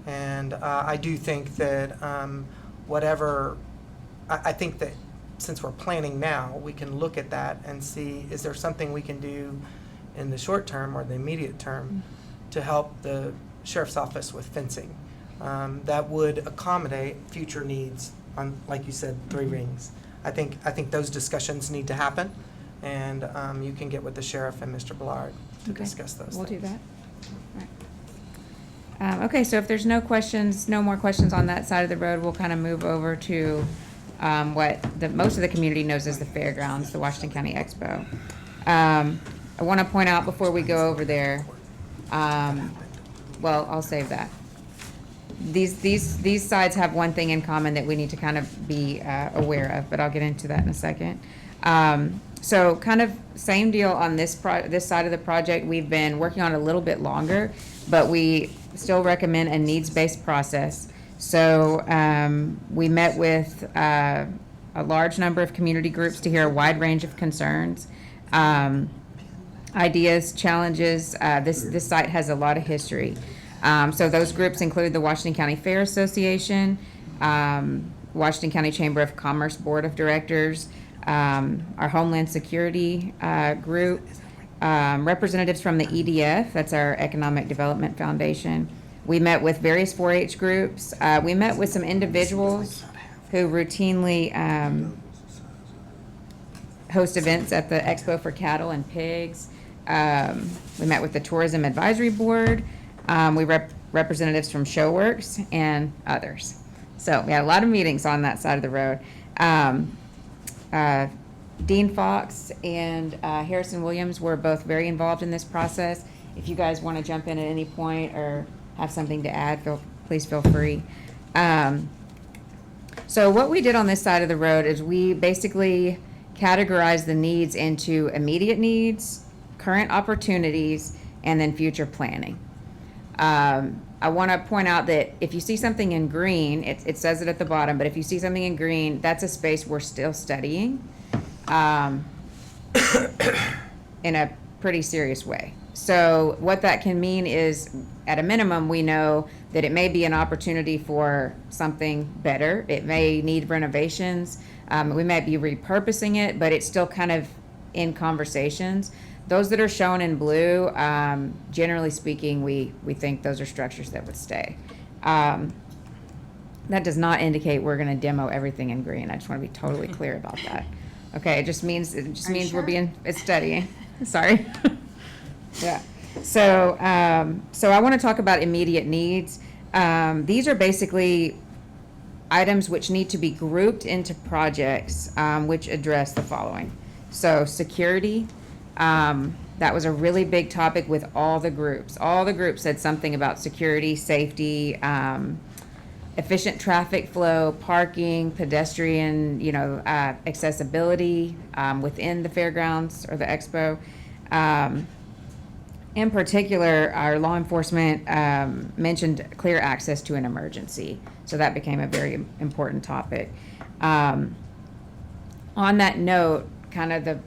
and I do think that I think that since we're planning now, we can look at that and see, is there something we can do in the short term or the immediate term to help the sheriff's office with fencing. That would accommodate future needs on, like you said, 3 rings. I think those discussions need to happen, and you can get with the sheriff and Mr. Ballard to Okay. discuss those We'll do things. that. All right. Okay, so if there's no more questions on that side of the road, we'll kind of move over to what most of the community knows as the fairgrounds, the Washington County Expo. I want to point out before we go over there, well, I'll save that. These sides have one thing in common that we need to kind of be aware of, but I'll get into that in a second. So kind of same deal on this side of the project. We've been working on it a little bit longer, but we still recommend a needs-based process. So we met with a large number of community groups to hear a wide range of concerns, ideas, challenges. This site has a lot of history. So those groups include the Washington County Fair Association, Washington County Chamber of Commerce Board of Directors, our Homeland Security group, representatives from the EDF, that's our Economic Development Foundation. We met with various 4-H groups. We met with some individuals who routinely host events at the Expo for Cattle and Pigs. We met with the Tourism Advisory Board. We representatives from Showworks and others. So we had a lot of meetings on that side of the road. Dean Fox and Harrison Williams were both very involved in this process. If you guys want to jump in at any point or have something to add, please feel free. So what we did on this side of the road is we basically categorized the needs into immediate needs, current opportunities, and then future planning. I want to point out that if you see something in green, it says it at the bottom, but if you see something in green, that's a space we're still studying in a pretty serious way. So what that can mean is, at a minimum, we know that it may be an opportunity for something better. It may need renovations. We might be repurposing it, but it's still kind of in conversations. Those that are shown in blue, generally speaking, we think those are structures that would stay. That does not indicate we're going to demo everything in green. I just want to be totally clear about that. Okay, it just means it's studying. Sorry. Yeah. So I want to talk about immediate needs. These are basically items which need to be grouped into projects which address the following. So security. That was a really big topic with all the groups. All the groups said something about security, safety, efficient traffic flow, parking, pedestrian, accessibility within the fairgrounds or the expo. In particular, our law enforcement mentioned clear access to an emergency. So that became a very important topic. On that note, kind of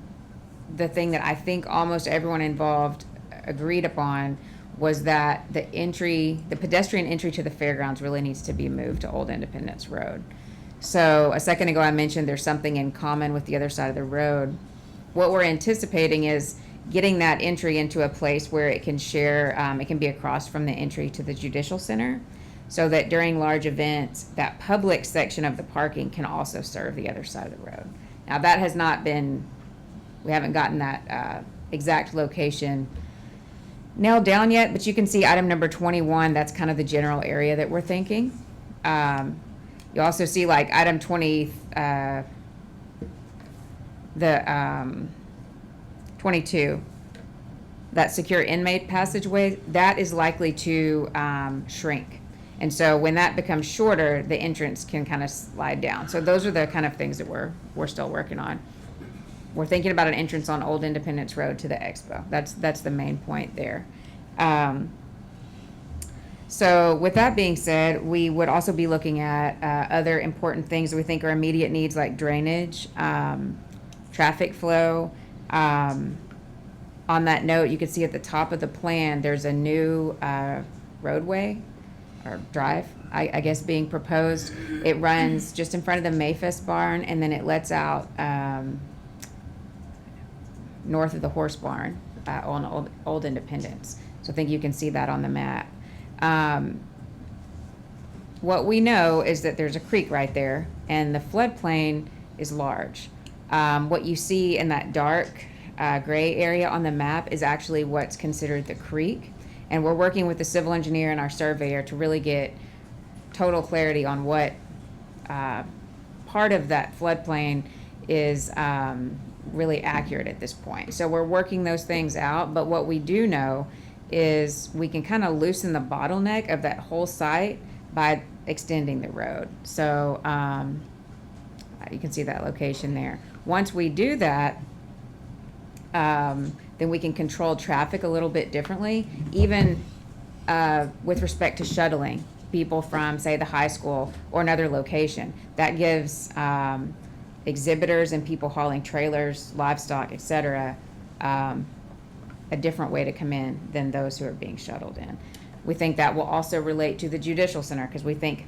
the thing that I think almost everyone involved agreed upon was that the pedestrian entry to the fairgrounds really needs to be moved to Old Independence Road. So a second ago I mentioned there's something in common with the other side of the road. What we're anticipating is getting that entry into a place where it can share, it can be across from the entry to the Judicial Center, so that during large events, that public section of the parking can also serve the other side of the road. Now that has not been, we haven't gotten that exact location nailed down yet, but you can see item number 21, that's kind of the general area that we're thinking. You also see like item 20, 22, that secure inmate passageway, that is likely to shrink. And so when that becomes shorter, the entrance can kind of slide down. So those are the kind of things that we're still working on. We're thinking about an entrance on Old Independence Road to the expo. That's the main point there. So with that being said, we would also be looking at other important things that we think are immediate needs, like drainage, traffic flow. On that note, you can see at the top of the plan, there's a new roadway or drive, I guess, being proposed. It runs just in front of the Mayfest barn, and then it lets out north of the horse barn on Old Independence. So I think you can see that on the map. What we know is that there's a creek right there, and the floodplain is large. What you see in that dark gray area on the map is actually what's considered the creek. And we're working with the civil engineer and our surveyor to really get total clarity on what part of that floodplain is really accurate at this point. So we're working those things out, but what we do know is we can kind of loosen the bottleneck of that whole site by extending the road. So you can see that location there. Once we do that, then we can control traffic a little bit differently, even with respect to shuttling people from, say, the high school or another location. That gives exhibitors and people hauling trailers, livestock, et cetera, a different way to come in than those who are being shuttled in. We think that will also relate to the Judicial Center, because we think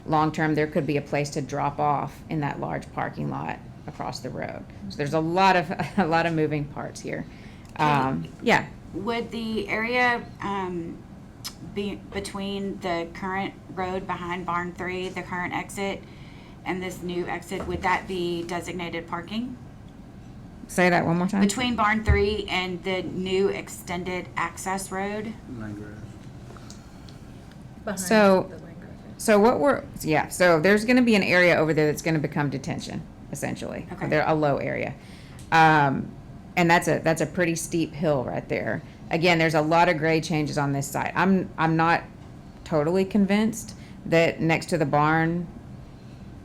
long-term there could be a place to drop off in that large parking lot across the road. So there's a lot of moving parts here. Yeah. Would the area be between the current road behind Barn 3, the current exit, and this new exit, would that be designated parking? Say that one more time. Between Barn 3 and the new extended access road? So there's going to be an area over there that's going to become detention, essentially. Okay. They're a low area. And that's a pretty steep hill right there. Again, there's a lot of grade changes on this site. I'm not totally convinced that next to the barn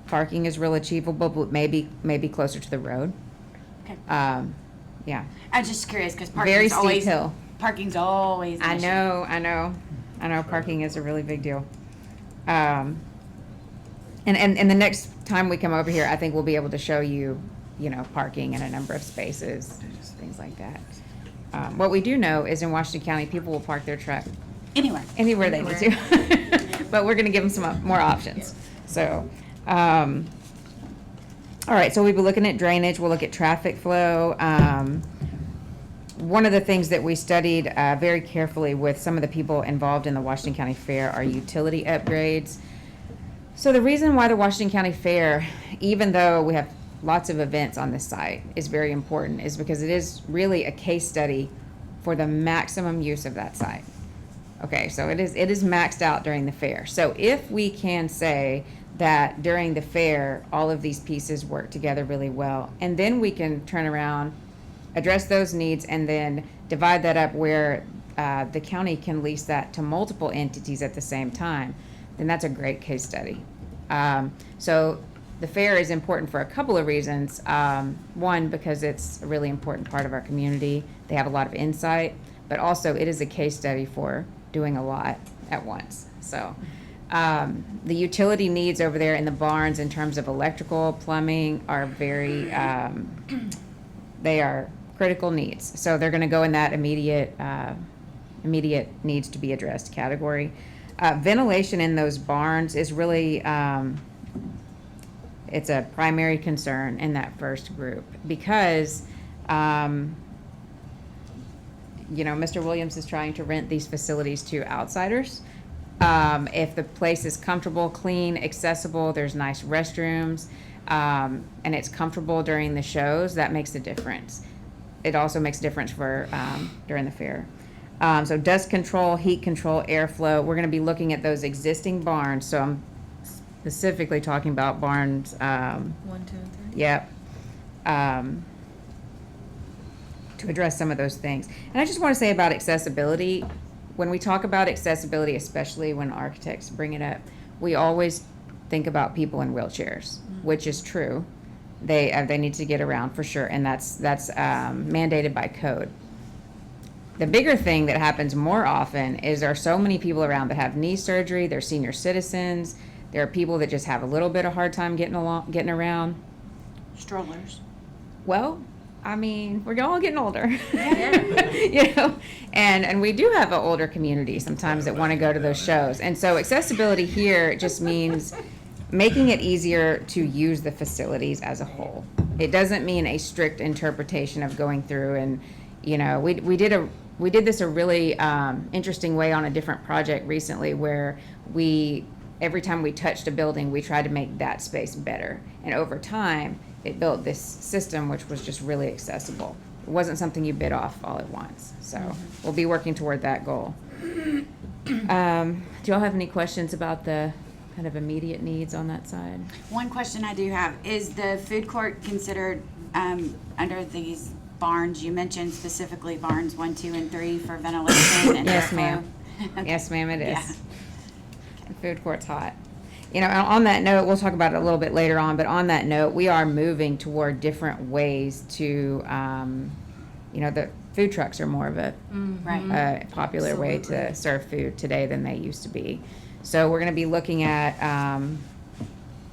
parking is real achievable, but maybe closer to the road. Okay. Yeah. I'm just curious because Very steep hill. Parking's always an issue. I know parking is a really big deal. And the next time we come over here, I think we'll be able to show you, parking and a number of spaces, things like that. What we do know is in Washington County, people will park their truck anywhere they need to. But we're gonna give them some more options. So, all right, so we'll be looking at drainage, we'll look at traffic flow. One of the things that we studied very carefully with some of the people involved in the Washington County Fair are utility upgrades. So the reason why the Washington County Fair, even though we have lots of events on this site, is very important is because it is really a case study for the maximum use of that site. Okay, so it is maxed out during the fair. So if we can say that during the fair, all of these pieces work together really well, and then we can turn around, address those needs, and then divide that up where the county can lease that to multiple entities at the same time, then that's a great case study. So the fair is important for a couple of reasons. One, because it's a really important part of our community. They have a lot of insight, but also it is a case study for doing a lot at once. So the utility needs over there in the barns in terms of electrical, plumbing are very, they are critical needs. So they're gonna go in that immediate needs to be addressed category. Ventilation in those barns is really, it's a primary concern in that first group because, Mr. Williams is trying to rent these facilities to outsiders. If the place is comfortable, clean, accessible, there's nice restrooms, and it's comfortable during the shows, that makes a difference. It also makes a difference for during the fair. So dust control, heat control, airflow, we're gonna be looking at those existing barns. So I'm specifically talking about barns. 1, 2, and 3. Yep. To address some of those things. And I just want to say about accessibility, when we talk about accessibility, especially when architects bring it up, we always think about people in wheelchairs, which is true. They need to get around for sure, and that's mandated by code. The bigger thing that happens more often is there are so many people around that have knee surgery, they're senior citizens, there are people that just have a little bit of hard time getting around. Strollers. Well, I mean, we're all getting older, and we do have an older community sometimes that want to go to those shows. And so accessibility here just means making it easier to use the facilities as a whole. It doesn't mean a strict interpretation of going through and, you know, we did this a really interesting way on a different project recently, where every time we touched a building, we tried to make that space better. And over time, it built this system which was just really accessible. It wasn't something you bit off all at once. So we'll be working toward that goal. Do y'all have any questions about the kind of immediate needs on that side? One question I do have, is the food court considered under these barns? You mentioned specifically barns 1, 2, and 3 for ventilation and Yes, airflow. ma'am. Okay. Yes, ma'am, it is. Yeah. The food court's hot. You know, on that note, we'll talk about it a little bit later on, but on that note, we are moving toward different ways to, you know, the food trucks are more of a Right. popular way to serve food today than they used to be. So we're going to be looking at,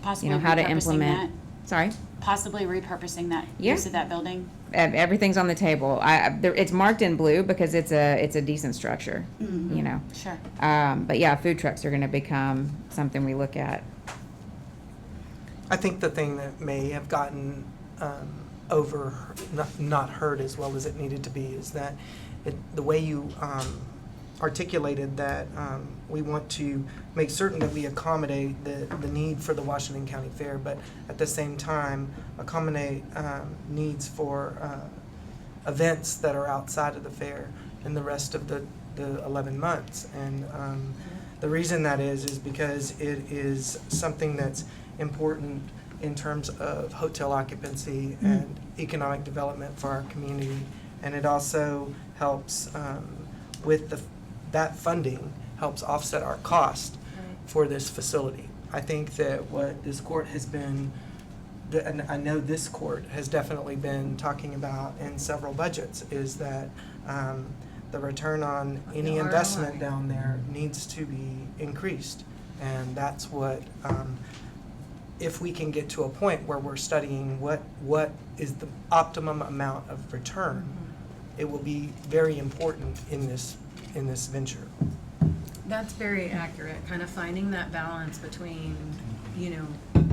Possibly you know, how to repurposing implement. Sorry? Possibly repurposing that Yeah. use of that building. Everything's on the table. It's marked in blue because it's a decent structure, Mhm. you know. Sure. But yeah, food trucks are going to become something we look at. I think the thing that may have gotten not heard as well as it needed to be is that the way you articulated that we want to make certain that we accommodate the need for the Washington County Fair, but at the same time accommodate needs for events that are outside of the fair in the rest of the 11 months. And the reason that is because it is something that's important in terms of hotel occupancy and economic development for our community. And it also helps with that funding helps offset our cost for this facility. I think that what this court has been, and I know this court has definitely been talking about in several budgets, is that the return on any investment down there needs to be increased. And that's what, if we can get to a point where we're studying what is the optimum amount of return, it will be very important in this venture. That's very accurate, kind of finding that balance between, you know,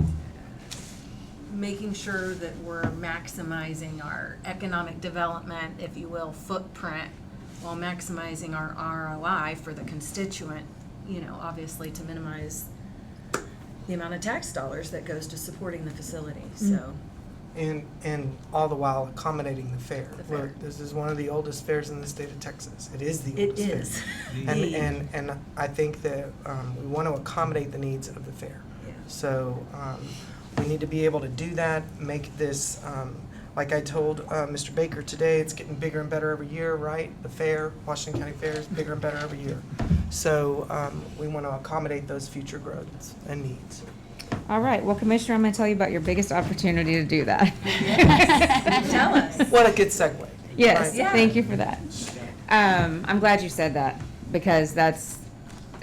making sure that we're maximizing our economic development, if you will, footprint, while maximizing our ROI for the constituent, you know, obviously to minimize the amount of tax dollars that goes to supporting the facility, so. And all the while accommodating the fair. The fair. Look, this is one of the oldest fairs in the state of Texas. It is the It oldest fair. is. And I think that we want to accommodate the needs of the fair. Yeah. So we need to be able to do that, make this, like I told Mr. Baker today, it's getting bigger and better every year, right? The fair, Washington County Fair is bigger and better every year. So we want to accommodate those future growths and needs. All right. Well, Commissioner, I'm going to tell you about your biggest opportunity to do that. Tell us. What a good segue. Yes, Right. Yeah. thank you for that. I'm glad you said that, because that's,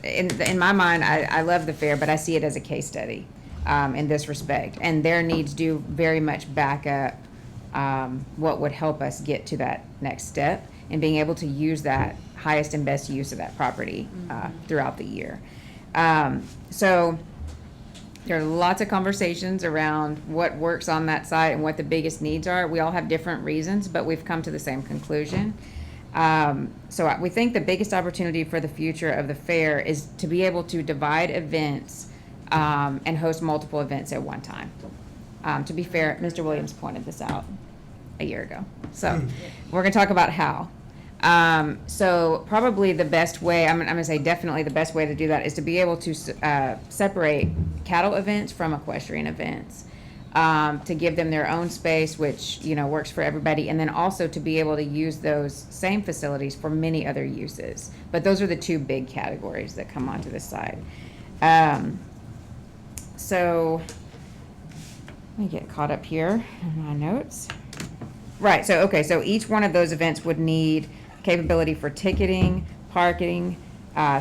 in my mind, I love the fair, but I see it as a case study in this respect. And their needs do very much back up what would help us get to that next step, and being able to use that highest and best use of that property throughout the year. So there are lots of conversations around what works on that site and what the biggest needs are. We all have different reasons, but we've come to the same conclusion. So we think the biggest opportunity for the future of the fair is to be able to divide events and host multiple events at one time. To be fair, Mr. Williams pointed this out a year ago. So we're going to talk about how. So probably the best way, I'm going to say definitely the best way to do that is to be able to separate cattle events from equestrian events, to give them their own space, which, you know, works for everybody, and then also to be able to use those same facilities for many other uses. But those are the two big categories that come onto this side. So let me get caught up here in my notes. Right, so, okay, so each one of those events would need capability for ticketing, parking,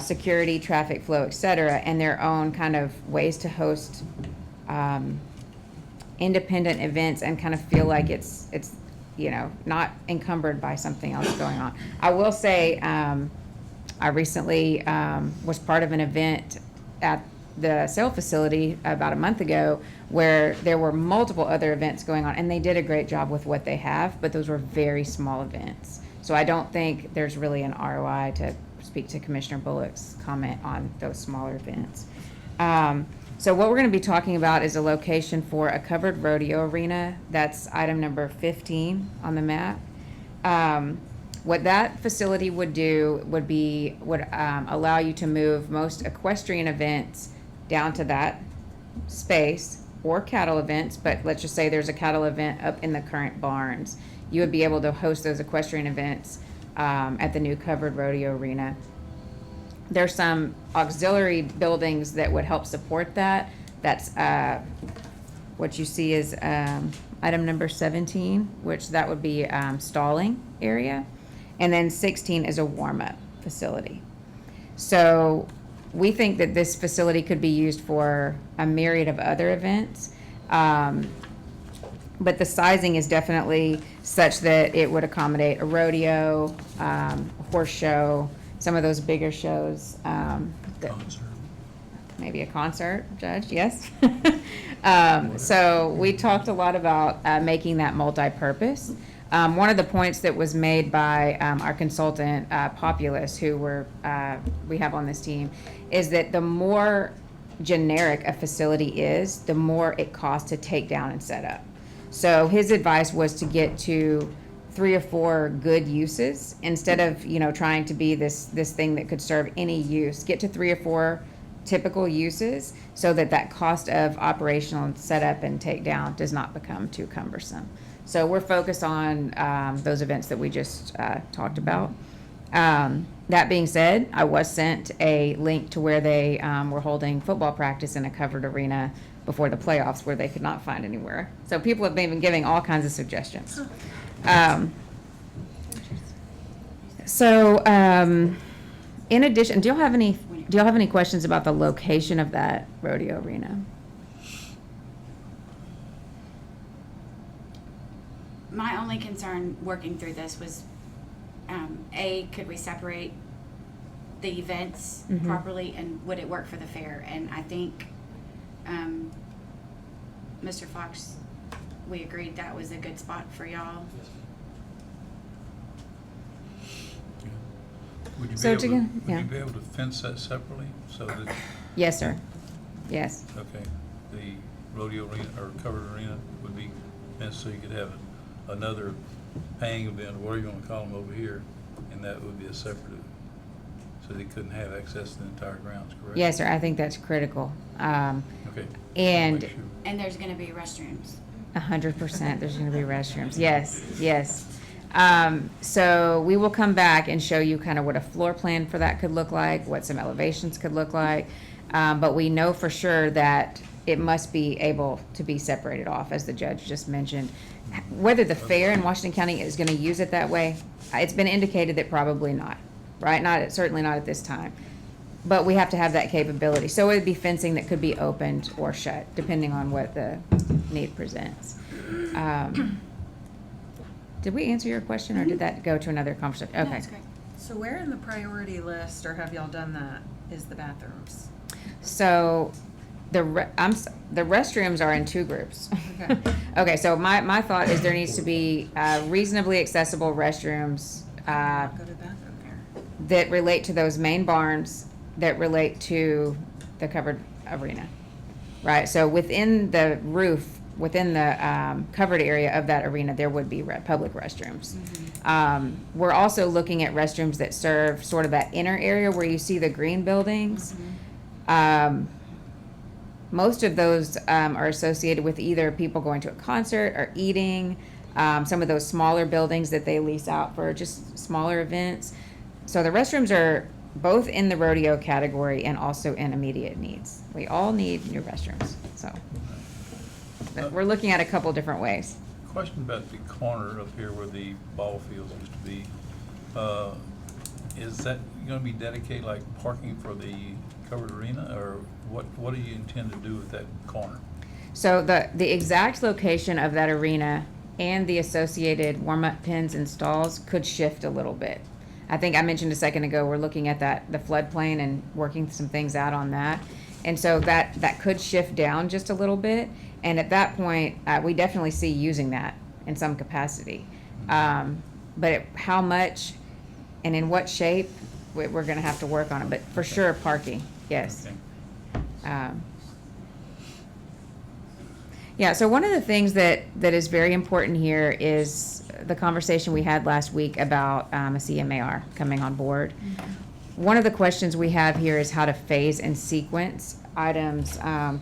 security, traffic flow, et cetera, and their own kind of ways to host independent events and kind of feel like it's you know, not encumbered by something else going on. I will say, I recently was part of an event at the sale facility about a month ago where there were multiple other events going on, and they did a great job with what they have, but those were very small events. So I don't think there's really an ROI, to speak to Commissioner Bullock's comment on those smaller events. So what we're gonna be talking about is a location for a covered rodeo arena. That's item number 15 on the map. What that facility would do would allow you to move most equestrian events down to that space, or cattle events, but let's just say there's a cattle event up in the current barns. You would be able to host those equestrian events at the new covered rodeo arena. There's some auxiliary buildings that would help support that. That's what you see is item number 17, which that would be stalling area. And then 16 is a warm-up facility. So we think that this facility could be used for a myriad of other events. But the sizing is definitely such that it would accommodate a rodeo, a horse show, some of those bigger shows. Maybe a concert, Judge, yes. So we talked a lot about making that multi-purpose. One of the points that was made by our consultant, Populous, who we have on this team, is that the more generic a facility is, the more it costs to take down and set up. So his advice was to get to 3 or 4 good uses instead of, trying to be this thing that could serve any use. Get to 3 or 4 typical uses so that cost of operational setup and takedown does not become too cumbersome. So we're focused on those events that we just talked about. That being said, I was sent a link to where they were holding football practice in a covered arena before the playoffs, where they could not find anywhere. So people have been giving all kinds of suggestions. In addition, do y'all have any questions about the location of that rodeo arena? My only concern working through this was, could we separate the events Mhm. properly, and would it work for the fair? And I think, Mr. Fox, we agreed that was a good spot for y'all. Would you So be to able get- to, yeah. would you be able to fence that separately so that, Yes, sir. Yes. okay, the rodeo arena or covered arena would be fenced so you could have another paying event, whatever you want to call them over here, and that would be a separate, so they couldn't have access to the entire grounds, correct? Yes, sir. I think that's critical. Okay. And Make sure. And there's gonna be restrooms. 100%, there's going to be restrooms. Yes, yes. So we will come back and show you kind of what a floor plan for that could look like, what some elevations could look like. But we know for sure that it must be able to be separated off, as the judge just mentioned. Whether the fair in Washington County is going to use it that way, it's been indicated that probably not, right? Certainly not at this time. But we have to have that capability. So it would be fencing that could be opened or shut, depending on what the need presents. Did we answer your question, or did that go to another conversation? Okay. That's great. So where in the priority list, or have y'all done that, is the bathrooms? So the restrooms are in 2 groups. Okay. Okay, so my thought is there needs to be reasonably accessible restrooms Go to the bathroom here. that relate to those main barns, that relate to the covered arena, right? So within the roof, within the covered area of that arena, there would be public restrooms. We're also looking at restrooms that serve sort of that inner area where you see the green buildings. Most of those are associated with either people going to a concert or eating, some of those smaller buildings that they lease out for just smaller events. So the restrooms are both in the rodeo category and also in immediate needs. We all need new restrooms, so. But we're looking at a couple different ways. Question about the corner up here where the ball fields used to be. Is that gonna be dedicated like parking for the covered arena, or what do you intend to do with that corner? So the exact location of that arena and the associated warm-up pins and stalls could shift a little bit. I think I mentioned a second ago, we're looking at the floodplain and working some things out on that. And so that could shift down just a little bit. And at that point, we definitely see using that in some capacity. But how much and in what shape, we're gonna have to work on it, but for sure, parking, yes. Okay. Yeah, so one of the things that is very important here is the conversation we had last week about a CMAR coming on board. One of the questions we have here is how to phase and sequence items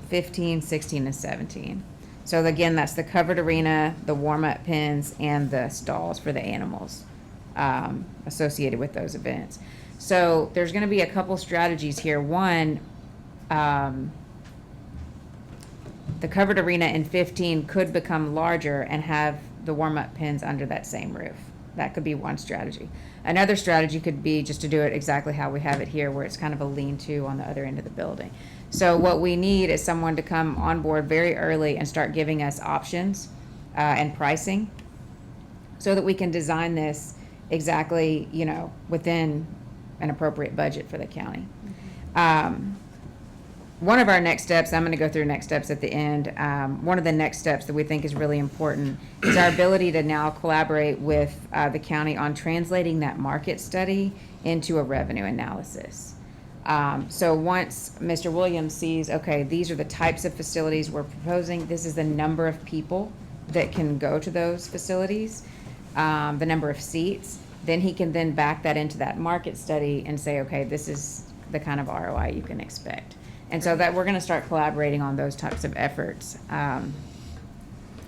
15, 16, and 17. So again, that's the covered arena, the warm-up pins, and the stalls for the animals associated with those events. So there's gonna be a couple strategies here. One, the covered arena in 15 could become larger and have the warm-up pins under that same roof. That could be one strategy. Another strategy could be just to do it exactly how we have it here, where it's kind of a lean-to on the other end of the building. So what we need is someone to come on board very early and start giving us options and pricing so that we can design this exactly, you know, within an appropriate budget for the county. One of our next steps, I'm going to go through next steps at the end. One of the next steps that we think is really important is our ability to now collaborate with the county on translating that market study into a revenue analysis. So once Mr. Williams sees, okay, these are the types of facilities we're proposing, this is the number of people that can go to those facilities, the number of seats, then he can then back that into that market study and say, okay, this is the kind of ROI you can expect. And so that we're going to start collaborating on those types of efforts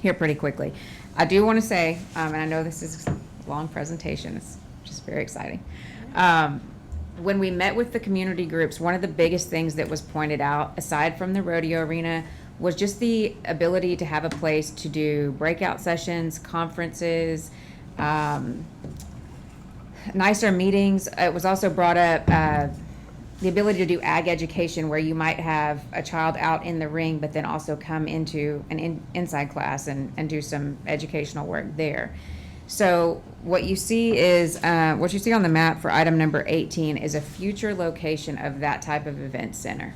here pretty quickly. I do want to say, and I know this is a long presentation, it's just very exciting. When we met with the community groups, one of the biggest things that was pointed out, aside from the rodeo arena, was just the ability to have a place to do breakout sessions, conferences, nicer meetings. It was also brought up the ability to do ag education, where you might have a child out in the ring, but then also come into an inside class and do some educational work there. So what you see is, what you see on the map for item number 18 is a future location of that type of event center.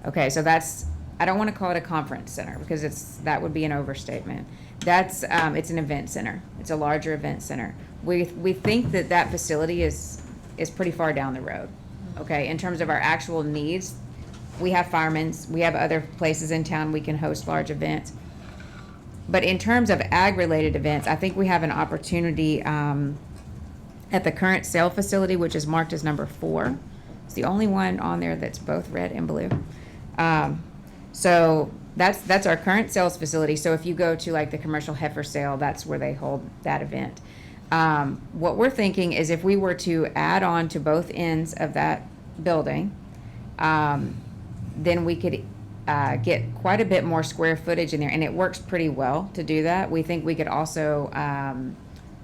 Okay, so that's, I don't want to call it a conference center because that would be an overstatement. That's, it's an event center. It's a larger event center. We think that facility is pretty far down the road. Okay, in terms of our actual needs, we have firemen's, we have other places in town we can host large events. But in terms of ag-related events, I think we have an opportunity at the current sale facility, which is marked as number 4. It's the only one on there that's both red and blue. So that's our current sales facility. So if you go to like the commercial heifer sale, that's where they hold that event. What we're thinking is if we were to add on to both ends of that building, then we could get quite a bit more square footage in there, and it works pretty well to do that. We think we could also,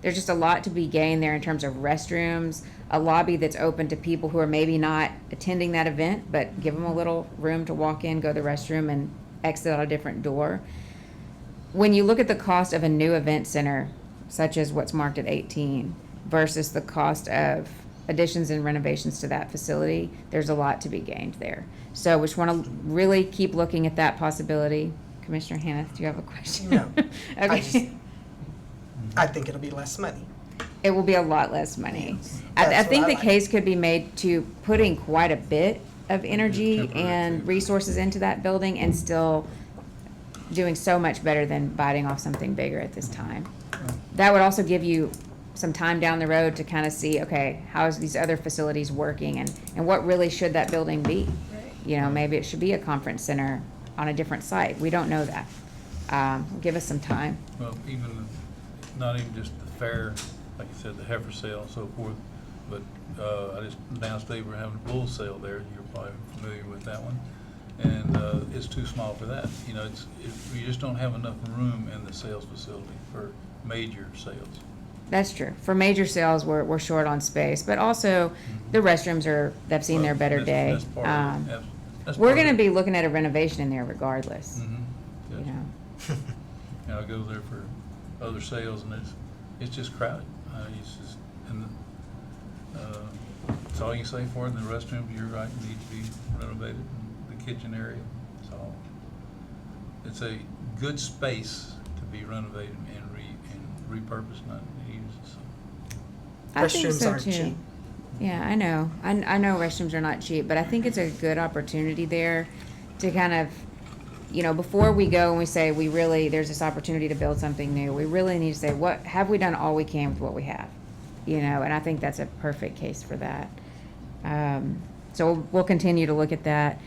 there's just a lot to be gained there in terms of restrooms, a lobby that's open to people who are maybe not attending that event, but give them a little room to walk in, go to the restroom, and exit out a different door. When you look at the cost of a new event center, such as what's marked at 18, versus the cost of additions and renovations to that facility, there's a lot to be gained there. So we just want to really keep looking at that possibility. Commissioner Hannah, do you have a question? No. Okay. I think it'll be less money. It will be a lot less money. I That's think what the I like. case could be made to putting quite a bit of energy and resources into that building and still doing so much better than biting off something bigger at this time. That would also give you some time down the road to kind of see, okay, how is these other facilities working and what really should that building be? You know, maybe it should be a conference center on a different site. We don't know that. Give us some time. Well, even, not even just the fair, like you said, the heifer sale and so forth, but I just, downstate we're having a bull sale there. You're probably familiar with that one. And it's too small for that. You know, you just don't have enough room in the sales facility for major sales. That's true. For major sales, we're short on space, but also the restrooms they've seen their better day. That's part of it. That's We're part going to of be looking at a renovation in there regardless. Mm-hmm. You know. And I go there for other sales, and it's just crowded. It's just, and that's all you say for it. And the restrooms, you're right, need to be renovated. And the kitchen area, it's a good space to be renovated and repurposed, not used. So. I think Restrooms so aren't too. cheap. Yeah, I know. I know restrooms are not cheap, but I think it's a good opportunity there to kind of, before we go and we say there's this opportunity to build something new, we really need to say, what have we done all we can with what we have? And I think that's a perfect case for that. So we'll continue to look at that.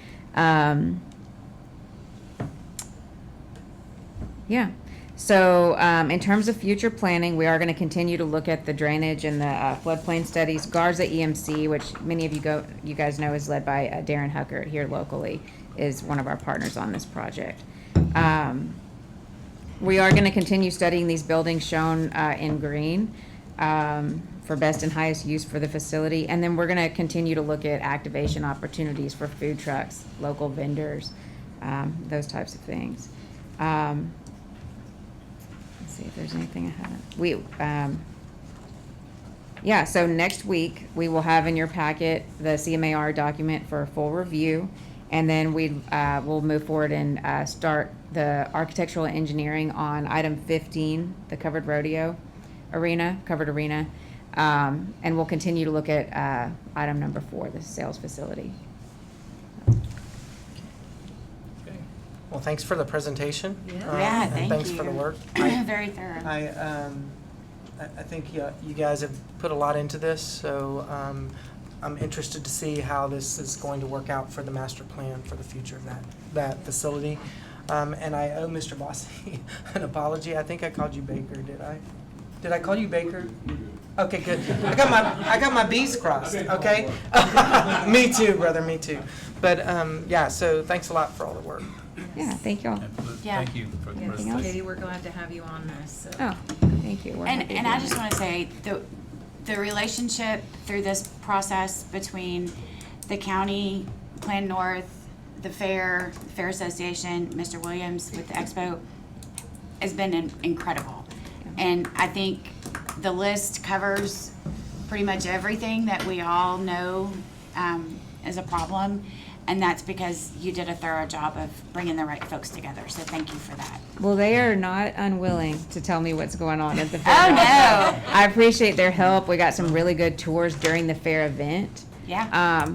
Yeah. So in terms of future planning, we are going to continue to look at the drainage and the floodplain studies. Garza EMC, which many of you guys know is led by Darren Huckert here locally, is one of our partners on this project. We are going to continue studying these buildings shown in green for best and highest use for the facility. And then we're going to continue to look at activation opportunities for food trucks, local vendors, those types of things. See if there's anything I haven't. So next week, we will have in your packet the CMAR document for a full review. And then we'll move forward and start the architectural engineering on item 15, the covered arena. And we'll continue to look at item number 4, the sales facility. Well, thanks for the presentation. Yeah, and thank thanks you. for the work. Very thorough. I think you guys have put a lot into this, so I'm interested to see how this is going to work out for the master plan for the future of that facility. And I owe Mr. Bossy an apology. I think I called you Baker, did I? Did I call you Baker? Okay, good. I got my B's crossed, okay? Me too, brother, me too. But so thanks a lot for all the work. Yeah, thank you all. Absolutely. Yeah. Thank you for the Yes, presentation. Katie, we're glad to have you on this. So. Oh, thank you. We're And happy to I be just here. want to say, the relationship through this process between the county, Plan North, the Fair Association, Mr. Williams with the Expo, has been incredible. And I think the list covers pretty much everything that we all know is a problem. And that's because you did a thorough job of bringing the right folks together. So thank you for that. Well, they are not unwilling to tell me what's going on at the fair. Oh, no. I appreciate their help. We got some really good tours during the fair event. Yeah.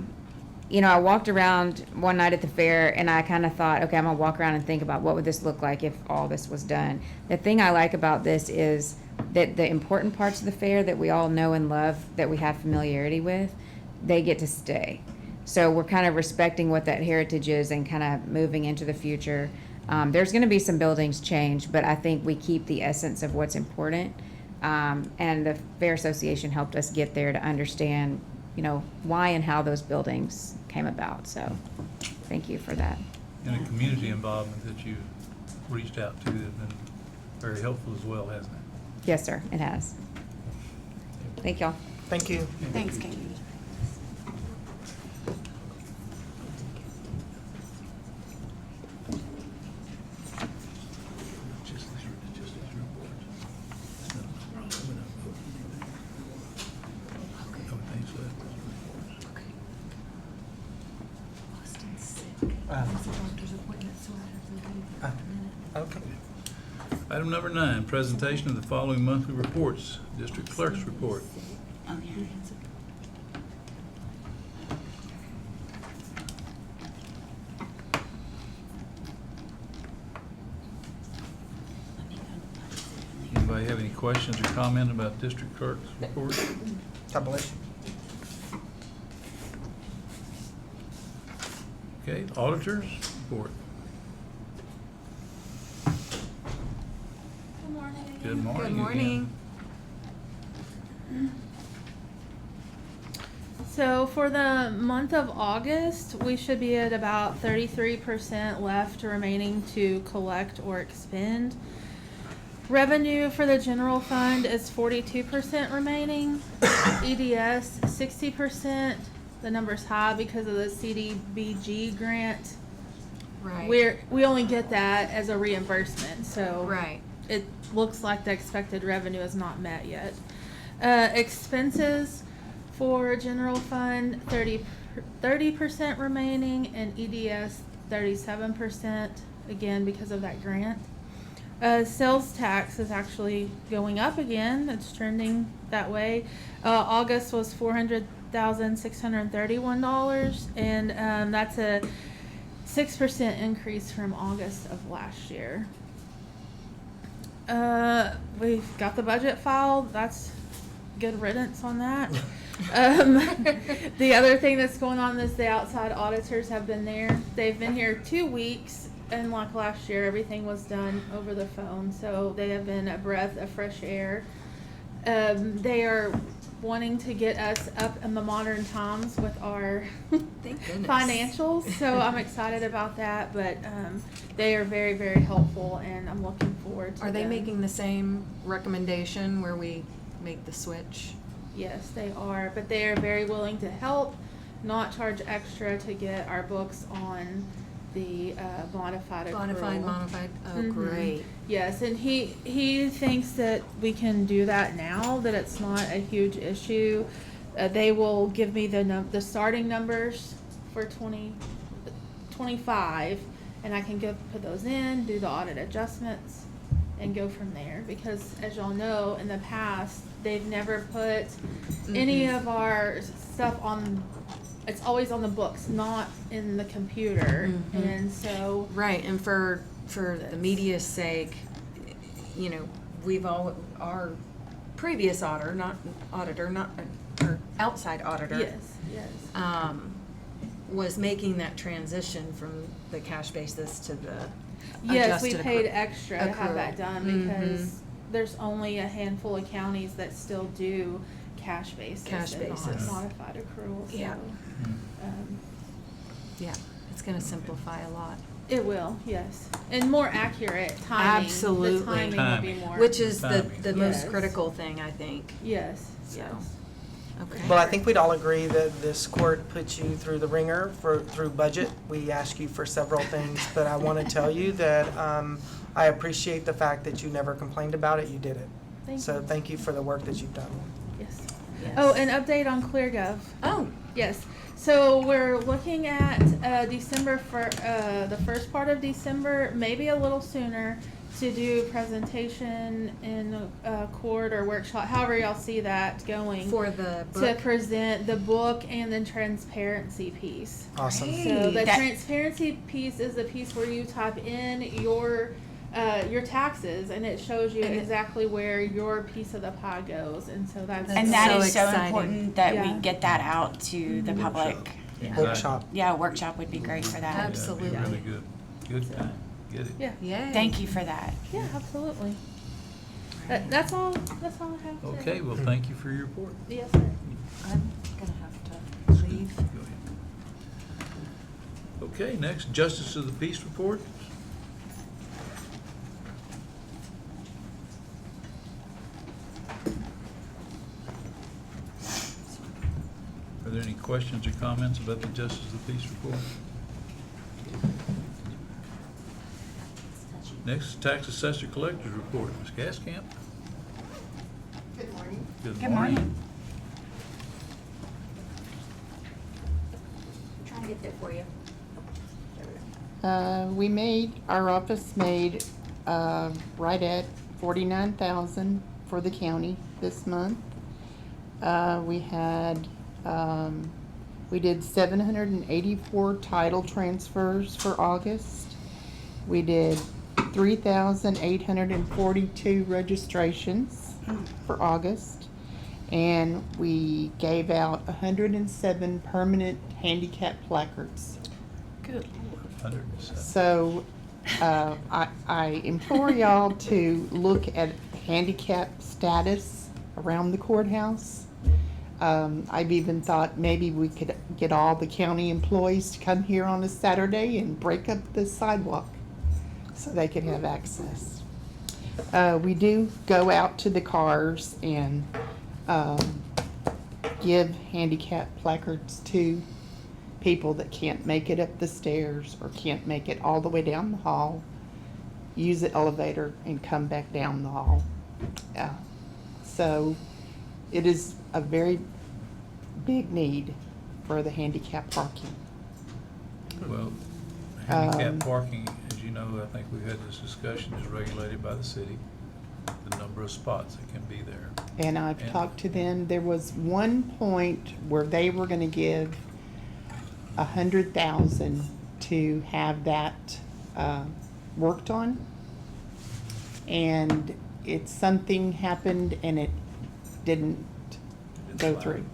I walked around one night at the fair and I kind of thought, okay, I'm gonna walk around and think about what would this look like if all this was done. The thing I like about this is that the important parts of the fair that we all know and love, that we have familiarity with, they get to stay. So we're kind of respecting what that heritage is and kind of moving into the future. There's going to be some buildings change, but I think we keep the essence of what's important. And the Fair Association helped us get there to understand, why and how those buildings came about. So thank you for that. And the community involvement that you reached out to has been very helpful as well, hasn't it? Yes, sir, it has. Thank y'all. Thank you. Thanks, Katie. Okay. Item number 9, presentation of the following monthly reports. District Clerk's report. Oh, yeah. Anybody have any questions or comment about District Clerk's report? God bless you. Okay, Auditor's report. Good morning. Good morning. So for the month of August, we should be at about 33% left remaining to collect or expend. Revenue for the general fund is 42% remaining. EDS 60%. The number's high because of the CDBG grant. Right. We only get that as a reimbursement, so Right. it looks like the expected revenue is not met yet. Expenses for general fund 30% remaining, and EDS 37%, again because of that grant. Sales tax is actually going up again. It's trending that way. August was $400,631, and that's a 6% increase from August of last year. We've got the budget filed. That's good riddance on that. The other thing that's going on is the outside auditors have been there. They've been here 2 weeks, and like last year, everything was done over the phone. So they have been a breath of fresh air. They are wanting to get us up in the modern times with our Thank goodness. financials. So I'm excited about that. But they are very, very helpful, and I'm looking forward to Are they them. making the same recommendation where we make the switch? Yes, they are, but they are very willing to help, not charge extra to get our books on the modified accrual. Modified, oh, Mhm. great. Yes, and he thinks that we can do that now, that it's not a huge issue. They will give me the starting numbers for 2025, and I can put those in, do the audit adjustments, and go from there. Because as y'all know, in the past, they've never put any of our stuff on. It's always on the books, not in the computer, and so. Right, and for the media's sake, you know, our previous auditor, not our outside auditor. Yes, yes. Was making that transition from the cash basis to the Yes, we adjusted paid accru- extra to have that accrual. done because there's only a handful of counties that still do cash basis Cash and not basis. modified accrual, so. Yeah. um, Yeah, it's gonna simplify a lot. It will, yes, and more accurate timing. Absolutely. The timing will be more. Which is the Timing. most Yes. critical thing, I think. Yes, So. yes. Okay. Well, I think we'd all agree that this court puts you through the ringer through budget. We ask you for several things, but I want to tell you that I appreciate the fact that you never complained about it, you did it. Thank So you. thank you for the work that you've done. Yes. Yes. Oh, an update on ClearGov. Oh, Yes, so we're looking at December for the first part of December, maybe a little sooner, to do presentation in court or workshop, however y'all see that going. for the To book. present the book and the transparency piece. Awesome. So the That- transparency piece is the piece where you type in your taxes, and it shows you And- exactly where your piece of the pie goes, and so that's. That's And that so is so exciting. important that we Yeah. get that out to the public. Workshop. Yeah, a workshop would be great for that. Absolutely. Yeah, it'd be really good. Good time. Get it. Yeah. Yay. Thank you for that. Yeah, absolutely. That's all I have to. Okay, well, thank you for your report. Yes, sir. I'm gonna have to leave. Go ahead. Okay, next, Justice of the Peace report. Are there any questions or comments about the Justice of the Peace report? Next, Tax Assessor Collector's report. Ms. Gaskamp? Good morning. Good Good morning. morning. Try and get there for you. Our office made, right at 49,000 for the county this month. We did 784 title transfers for August. We did 3,842 registrations for August. And we gave out 107 permanent handicap placards. Good. 107. So, I implore y'all to look at handicap status around the courthouse. I've even thought maybe we could get all the county employees to come here on a Saturday and break up the sidewalk so they could have access. We do go out to the cars and, give handicap placards to people that can't make it up the stairs or can't make it all the way down the hall, use the elevator and come back down the hall. So it is a very big need for the handicap parking. Well, handicap Um, parking, as you you know, I think we've had this discussion, is regulated by the city, the number of spots that can be there. And I've And- talked to them. There was one point where they were gonna give 100,000 to have that, worked on. And something happened and it didn't go through.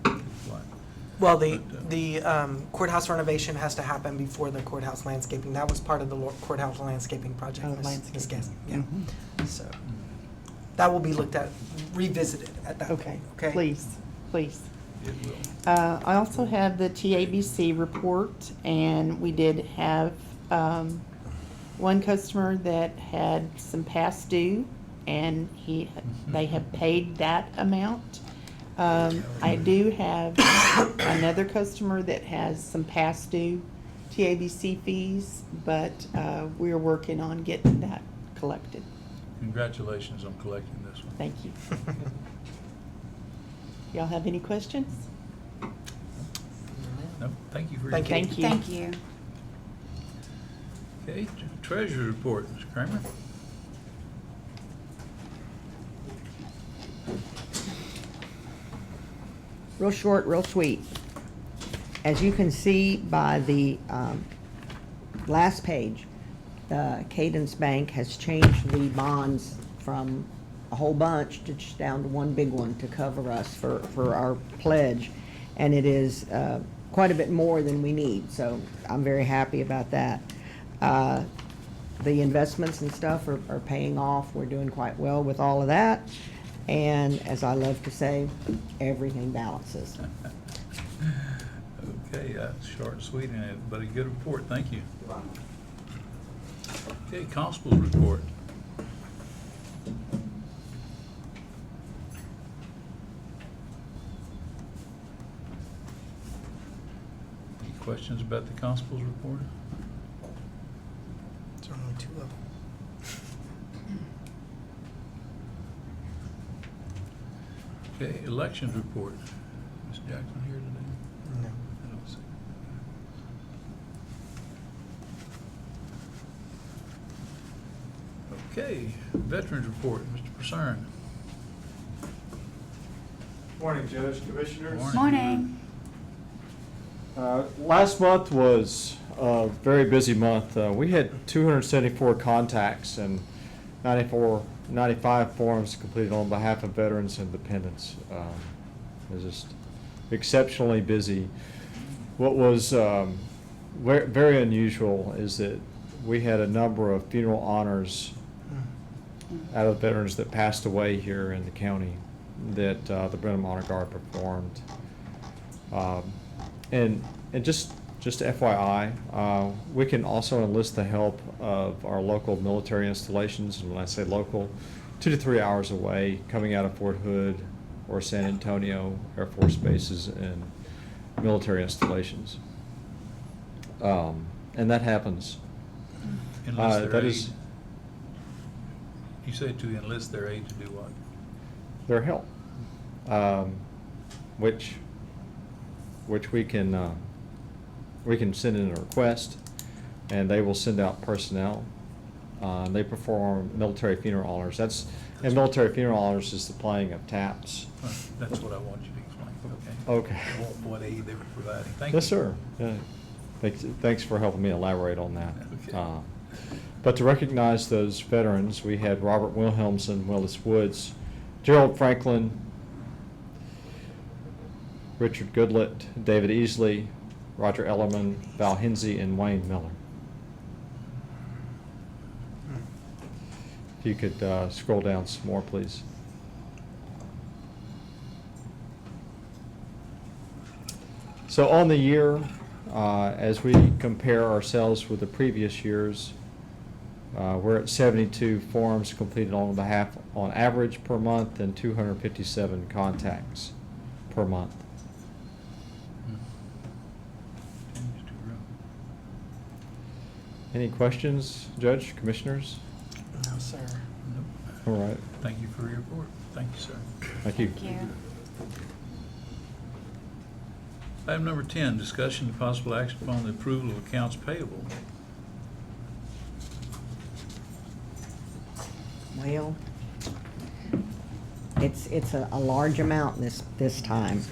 Well, the courthouse renovation has to happen before the courthouse landscaping. That was part of the courthouse landscaping project, Oh, Ms. landscaping. Gaskin. Yeah. Mhm. So that will be looked at, revisited at that Okay, point, okay? please, please. It will. I also have the TABC report, and we did have one customer that had some past due, and they have paid that amount. I do have another customer that has some past due TABC fees, but we're working on getting that collected. Congratulations on collecting this one. Thank you. Y'all have any questions? No, thank you for your. Thank you. Thank you. Thank you. Okay, treasurer's report, Mr. Kramer. Real short, real sweet. As you can see by the last page, Cadence Bank has changed the bonds from a whole bunch to just down to one big one to cover us for our pledge. And it is quite a bit more than we need, so I'm very happy about that. The investments and stuff are paying off. We're doing quite well with all of that. And as I love to say, everything balances. Okay, short and sweet, but a good report, thank you. Okay, constable's report. Any questions about the constable's report? There are only two of them. Okay, elections report. Ms. Jackson here today? No. I don't see. Okay, veterans report, Mr. Purcern. Morning, Judge, Commissioners. Morning. Last month was a very busy month. We had 274 contacts and 95 forms completed on behalf of veterans and dependents. It was just exceptionally busy. What was very unusual is that we had a number of funeral honors out of veterans that passed away here in the county that the Brenham Honor Guard performed. And just FYI, we can also enlist the help of our local military installations, and when I say local, 2 to 3 hours away, coming out of Fort Hood or San Antonio Air Force bases and military installations. And that happens. Enlist their that aid. is You said to enlist their aid to do what? their help, which we can send in a request, and they will send out personnel. They perform military funeral honors. And military funeral honors is the playing of taps. That's what I want you to explain, okay? Okay. What aid they were providing, thank you. Yes, sir. Yeah. Thanks for helping me elaborate on that. Okay. But to recognize those veterans, we had Robert Wilhelmsen, Willis Woods, Gerald Franklin, Richard Goodlett, David Easley, Roger Ellerman, Val Hinsey, and Wayne Miller. If you could scroll down some more, please. So on the year, as we compare ourselves with the previous years, we're at 72 forms completed on average per month, and 257 contacts per month. Any questions, Judge, Commissioners? No, sir. All right. Thank you for your report. Thank you, sir. Thank you. Thank you. Item number 10, discussion and possible action upon the approval of accounts payable. Well, it's a large amount this time.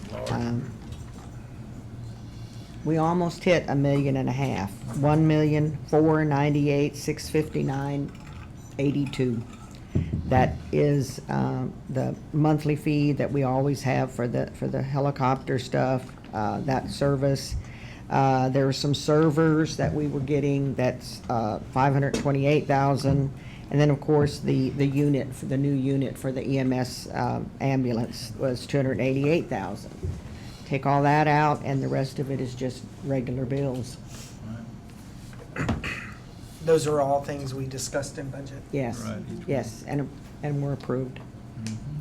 We almost hit $1.5 million. 1,498,659.82. That is the monthly fee that we always have for the helicopter stuff, that service. There were some servers that we were getting, that's $528,000. And then, of course, the unit, for the new unit for the EMS ambulance was $288,000. Take all that out, and the rest of it is just regular bills. Those are all things we discussed in budget. Yes, Right. yes, and were approved.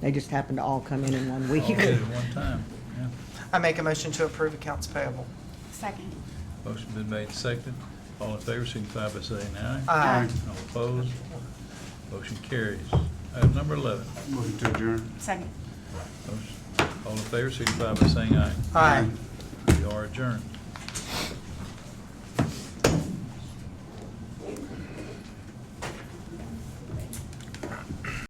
They just happened to all come in one week. All did at one time, yeah. I make a motion to approve accounts payable. Second. Motion been made, seconded. All in favor, signify by saying aye. Aye. All opposed? Motion carries. Item number 11. Motion to adjourn. Second. Motion- All in favor, signify by saying aye. Aye. We are adjourned.